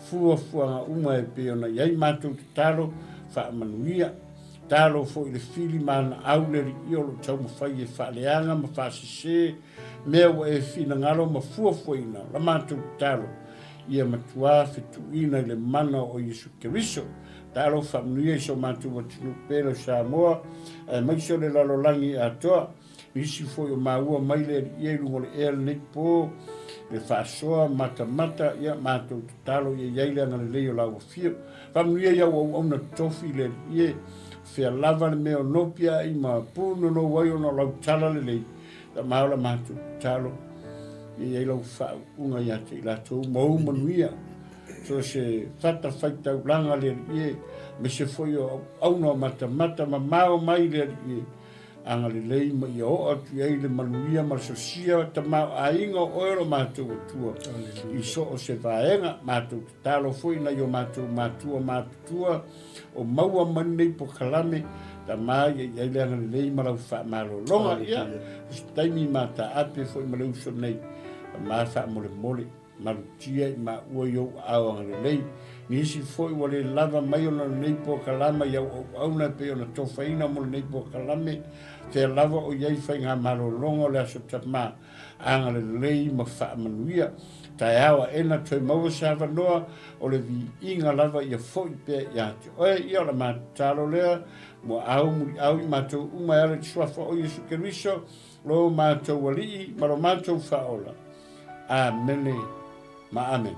fuanga uma e pe ona, iai mātou te talo, whaamanuia, talo fo i le whili mana au le ri iolo tau ma whai e whaaleanga, ma whaasise, mea wa e whina ngalo ma ina, la mātou te talo, ia matua whitu ina le mana o Yesu Keriso, talo whaamanuia i so mātou wa tinu pēro Samoa, mai so le lalolangi atoa, isi foi o maua mai le ia lungo le ea le po, le whaasoa, mata, ia mātou te talo, ia iaile anga le leo lau fio. Whamuia iau au na tofi le ia, whea lava le meo nopia i ma pūno no wai o na lau tala le lei, la maola mātou te talo, ia ilau whau unga ia te ilatou, mau manuia. So se whata whaitau langa le ia, me se foi o auna mata ma mao mai le ia, anga le lei ma ia o atu ei le manuia ma sosia ta mao a inga o ero mātou atua. I so o se vaenga mātou te talo foi na yo mātou mātua o maua manei po kalame ta mai ia le anga le lei ma lau wha malo longa ia. Taimi mata ape foi ma lau so nei, ma wha mole marutia i ma ua yo au anga le lei. Nisi foi wale lava mai ona nei po kalama iau au na pe ona tofaina mo nei po kalame te lava o iai fai ngā malolonga le aso tapma anga le lei ma whaamanuia tai awa ena toi maua sa wanoa o le vi inga lava ia foi pe ia te oe ia la mātalo lea mo au i mātou uma ele suafa o Yesu Keriso lo mātou walii ma lo mātou whaola. Amene ma amen.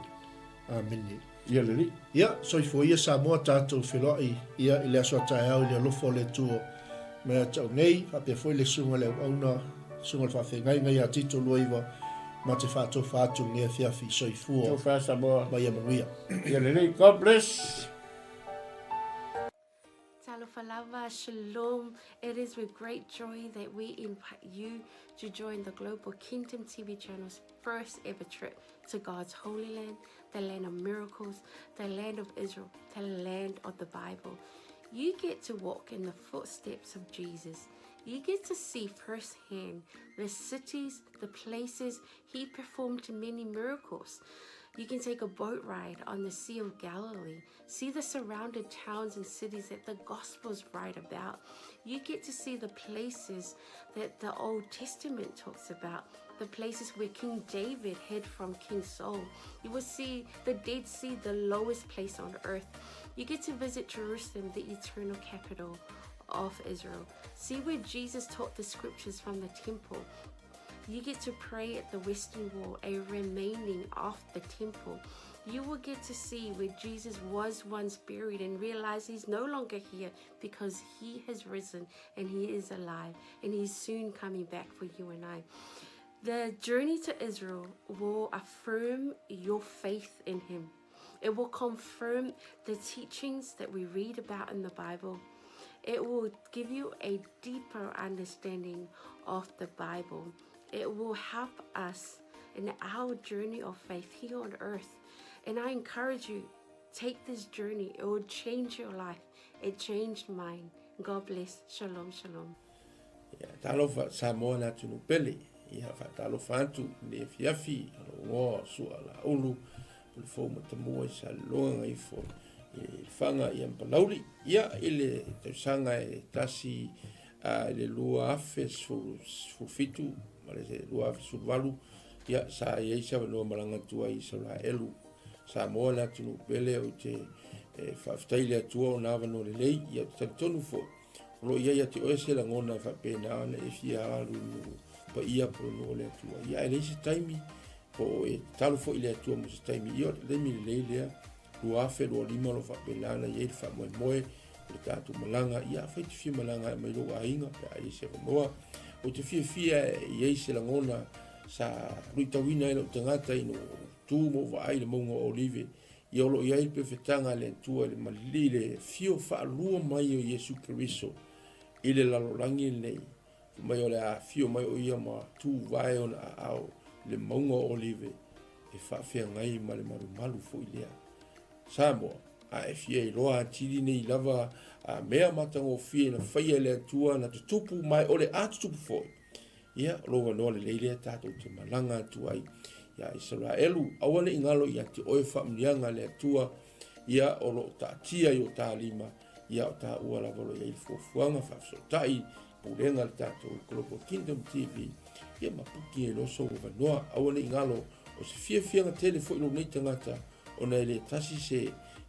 Amen. Ia le li. Ia, soi fo ia Samoa tātou wheloi, ia i le aso tai au i le lofo le tuo. Mea tau nei, hapea foi le sunga le auna, sunga le whawhengai ngai a tito luaiwa, ma te whātou whātou ngea whiawhi soi fua. Tau wha Samoa. Mai amanuia. Ia le li, God bless. 𝚟𝚑𝚙𝚢𝚅, Shalom. It is with great joy that we invite you to join the Global Kingdom TV channel's first ever trip to God's Holy Land, the land of miracles, the land of Israel, the land of the Bible. You get to walk in the footsteps of Jesus. You get to see firsthand the cities, the places he performed many miracles. You can take a boat ride on the Sea of Galilee, see the surrounding towns and cities that the Gospels write about. You get to see the places that the Old Testament talks about, the places where King David hid from King Saul. You will see the Dead Sea, the lowest place on earth. You get to visit Jerusalem, the eternal capital of Israel. See where Jesus taught the scriptures from the temple. You get to pray at the Western Wall, a remaining of the temple. You will get to see where Jesus was once buried and realize he's no longer here because he has risen and he is alive and he's soon coming back for you and I. The journey to Israel will affirm your faith in him. It will confirm the teachings that we read about in the Bible. It will give you a deeper understanding of the Bible. It will help us in our journey of faith here on earth. And I encourage you, take this journey. It will change your life. It changed mine. God bless. Shalom, shalom. Talofa Samoa na tunu pele. Ia fa talofa antu le fiafi ngo sua la ulu. Pulfo matamua sa longa ifo. Fanga ia mpalauri. Ia ile tausanga e tasi le lua afe fitu. Malese lua afe survalu. Ia sa yeisa no malanga tua i 𝚟𝚒𝚍𝚢𝚅. Samoa na tunu pele o te whaftaile atua o nawa no le lei. Ia tonu fo. Lo ia te oese la ngona fa pena na e fia alu pa ia po no le atua. Ia ele se taimi po e talo fo ile atua mo se taimi. Ia le mi le lea. Lua afe lua lima lo fa pena na ia fa moe moe. Le tatu malanga. Ia fa te fia malanga mai lo ainga. Ia e se noa. O te fia ia se la ngona sa ruitawina ilo tangata ino tu mo va ai le monga olive. Ia lo ia pe fetanga le tua le malile fio fa lua mai o Yesu Kristo. Ile la lorangi nei. Mai o le a fio mai o ia ma tu vai on au le monga olive. E fa fia ngai ma le malu fo ilea. Samoa a e fia i loa tiri nei lava a mea matango fia na faya le tua na tupu mai o le a tupu foi. Ia loa noa le leile tatou te malanga tuai. Ia 𝚟𝚑𝚘𝚢 awane ingalo ia te oe whamnianga le tua. Ia o lo ta tia i o ta lima. Ia o ta ua lava lo ia i fuafuanga whafsotai. Purenga le tatou Global Kingdom TV. Ia mapuki e loso o vanoa awane ingalo o se fianga telefo ilo nei tangata. O nei le tasi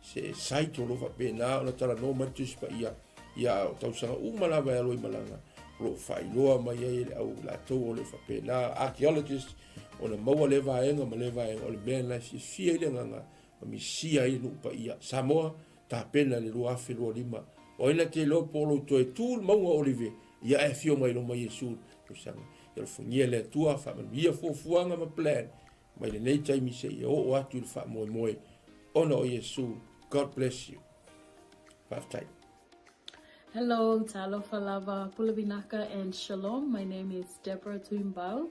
se saito lo whapena o na tala no matus pa ia. Ia o tausanga umalawa e aloi malanga. Lo whailoa mai e le au la tau o le whapena. Archaeologist o na maua le vaenga ma le vaenga o le mea na fia ile nganga. Ma mi sia i lupa ia. Samoa ta pena le lua afe lua lima. O ina te lo polo to e tūl maunga olive. Ia e fio mai lo mai Yesu. Kusanga. Ia lo fungia le tua whamania fuafuanga ma plan. Mai le nei taimi se ia o atu le wha moe moe. Ona o Yesu. God bless you. Baftai. Hello, 𝚟𝚑𝚙𝚢𝚅, Pulabinaka, and Shalom. My name is 𝚗𝚑𝚙𝚢𝚑𝗏𝗚,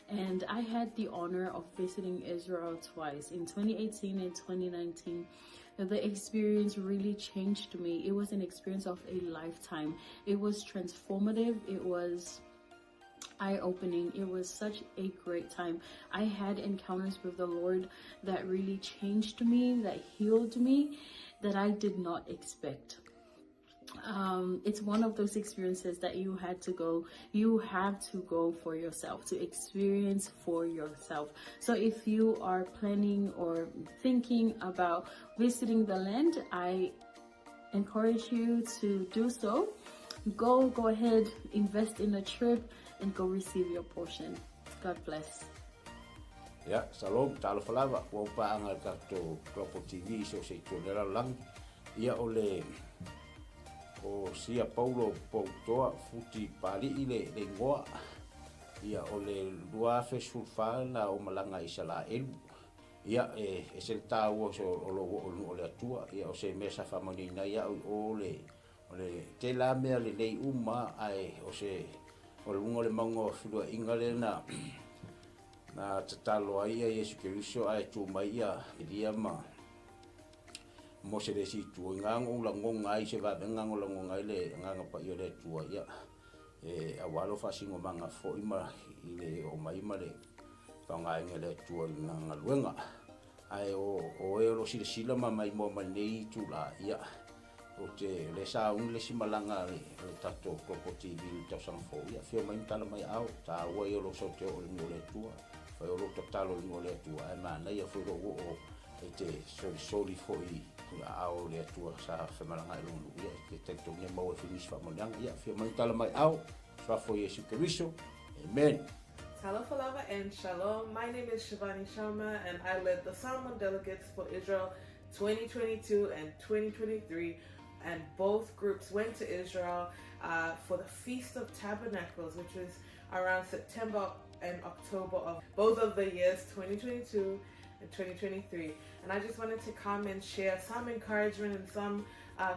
and I had the honor of visiting Israel twice, in 2018 and 2019. The experience really changed me. It was an experience of a lifetime. It was transformative. It was eye-opening. It was such a great time. I had encounters with the Lord that really changed me, that healed me, that I did not expect. It's one of those experiences that you have to go for yourself, to experience for yourself. So if you are planning or thinking about visiting the land, I encourage you to do so. Go ahead, invest in a trip and go receive your portion. God bless. Ya, salom 𝚟𝚑𝚙𝚢𝚅 wa pa ang tato Global TV so se tolera lang. Ia ole o sia Paulo Pautoa futi pali ile le ngoa. Ia ole lua fesulfa na o malanga 𝚟𝚑𝚘𝚢𝚑. Ia e se tau so o le atua ia o se mesa famani na ia o le O le te la mea le nei uma ai o se o le unga le maunga whilua inga le na tatalo ai a Yesu Keriso ai tu mai ia iria ma mo se le si tu ngango la ngonga ai se va ngango la ngonga ile nganga pa ia le tu ia a walo fa singo manga fo ima ile o mai ma le fa ngai le tu nganga luenga ai o e lo sila ma mai mo ma nei tu la ia o te le sa un le simalanga le tato Global TV ta sang fo ia fio mai tala mai au ta wa yo lo so te o le tua fa yo lo totalo le tua ai ma nei fo o te soli fo i au le tua sa fa malanga lu ia te tento ne mo finish fa mo yang ia fio mai tala mai au fa fo Yesu Keriso amen. Aloha and shalom. My name is 𝗚𝗚𝚙𝚢 and I led the Salmon Delegates for Israel 2022 and 2023. And both groups went to Israel for the Feast of Tabernacles, which was around September and October of both of the years 2022 and 2023. And I just wanted to come and share some encouragement and some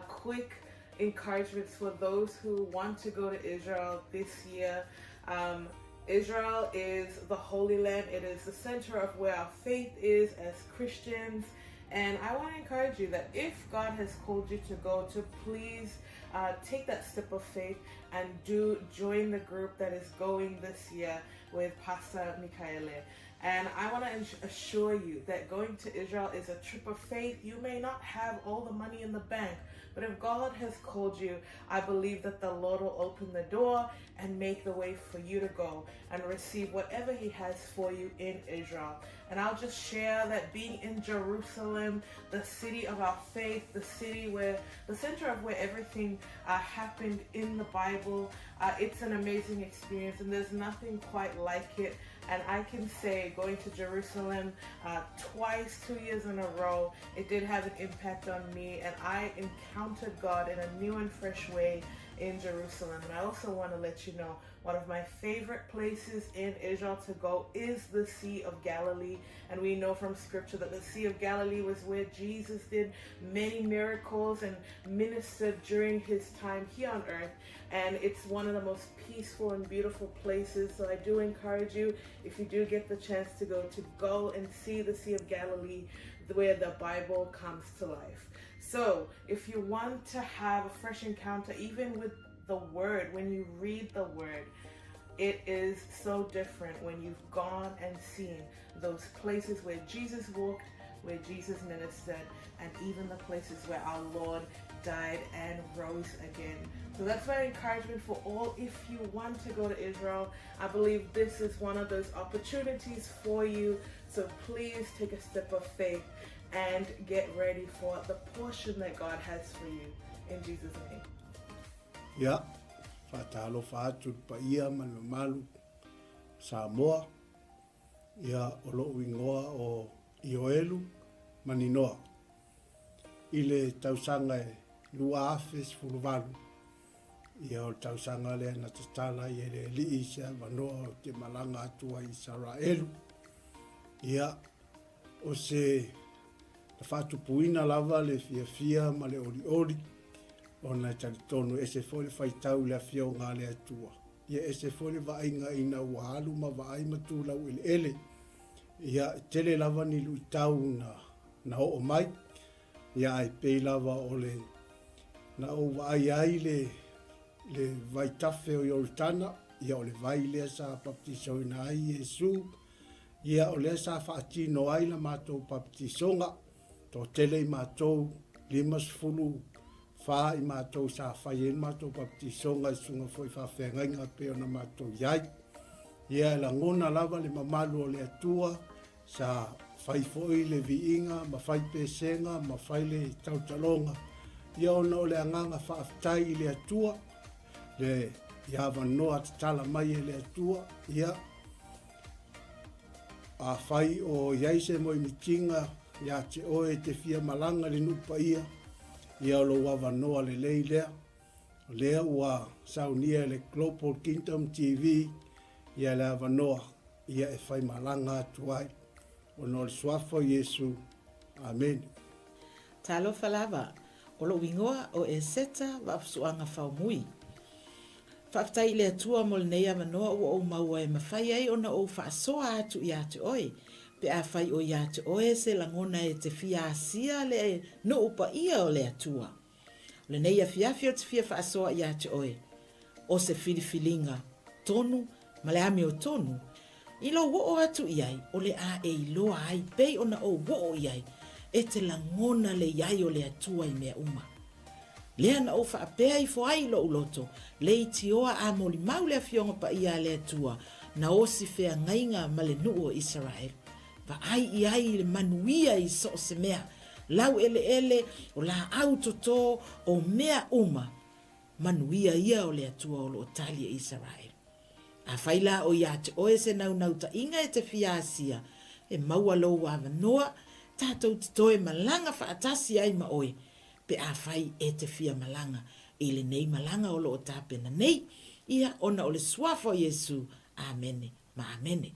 quick encouragements for those who want to go to Israel this year. Israel is the Holy Land. It is the center of where our faith is as Christians. And I want to encourage you that if God has called you to go, to please take that step of faith and do join the group that is going this year with Pastor Michaele. And I want to assure you that going to Israel is a trip of faith. You may not have all the money in the bank, but if God has called you, I believe that the Lord will open the door and make the way for you to go and receive whatever He has for you in Israel. And I'll just share that being in Jerusalem, the city of our faith, the city where, the center of where everything happened in the Bible, it's an amazing experience and there's nothing quite like it. And I can say going to Jerusalem twice, 2 years in a row, it did have an impact on me, and I encountered God in a new and fresh way in Jerusalem. And I also want to let you know, one of my favorite places in Israel to go is the Sea of Galilee. And we know from scripture that the Sea of Galilee was where Jesus did many miracles and ministered during his time here on earth. And it's one of the most peaceful and beautiful places. So I do encourage you, if you do get the chance to go and see the Sea of Galilee, where the Bible comes to life. So if you want to have a fresh encounter, even with the Word, when you read the Word, it is so different when you've gone and seen those places where Jesus walked, where Jesus ministered, and even the places where our Lord died and rose again. So that's my encouragement for all. If you want to go to Israel, I believe this is one of those opportunities for you. So please take a step of faith and get ready for the portion that God has for you. In Jesus' name. Yeah. Fatalo fatu pa ia malu Samoa. Ia olo wingoa o Ioelu maninoa. Ile tausanga e lua afes fuluvalu. Ia o tausanga le na tatala i ele li isa vanoa o te malanga atua i Israelu. Ia o se fatu puina lava le fia ma le oli. Ona talitonu ese fole faitau le afio ngā le atua. Ia ese fole vainga ina uahalu ma vai matula ele. Ia tele lava ni luitau na o mai. Ia ai pei lava o le na o vai ai le vai tafe o Yortana. Ia o le vai lea sa baptiso ina ai Yesu. Ia o lea sa faatino ai la mātou baptisonga. Tō tele i mātou 5 fa i mātou sa whai en mātou baptisonga i sunga foi whawhengai ngā peo na mātou iai. Ia la ngona lava le mamalu o le atua sa whai foi le viinga, ma whai pesenga, ma whai le tautalonga. Ia ona o le anganga whaafitai i le atua, le iawa noa tatala mai e le atua. Ia a whai o iaise mo i mitinga, ia te oe te fia malanga le nupa ia. Ia lo wawa noa le lea, lea ua saunia le Global Kingdom TV, ia le awa noa, ia e whai malanga atuai. O no le suafo Yesu. Amen. Talofa lava. O lo wingoa o e seta wa afsuanga whaumui. Whaftai le atua mo le neia manoa o maua e mawhai ai ona o whaasoa atu i ate oe. Pe a whai o i ate oe se langona e te fia asia le no upa ia o le atua. Le neia fiafio te fia whaasoa i ate oe. O se filifilinga tonu, ma le ame o tonu. I lo wo atu iai o le a e iloa ai pei ona o wo iai. E te langona le iai o le atua i mea uma. Lea na o whaapea i foai lo uloto, le iti oa a moli mau le fionga pa ia le atua, na o si fea ngainga ma le nuu o Israel. Va ai i ai le manuia i so se mea, lau ele o la autoto o mea uma, manuia ia o le atua o lo talia Israel. A whaila o ia te oe se nau ta inga e te fiasia, e maua lo wa noa, tātou te toe malanga whaatasi ai ma oe, pe a whai e te fia malanga, i le nei malanga o lo o tāpena nei, ia ona o le suafo Yesu, amene, ma amene.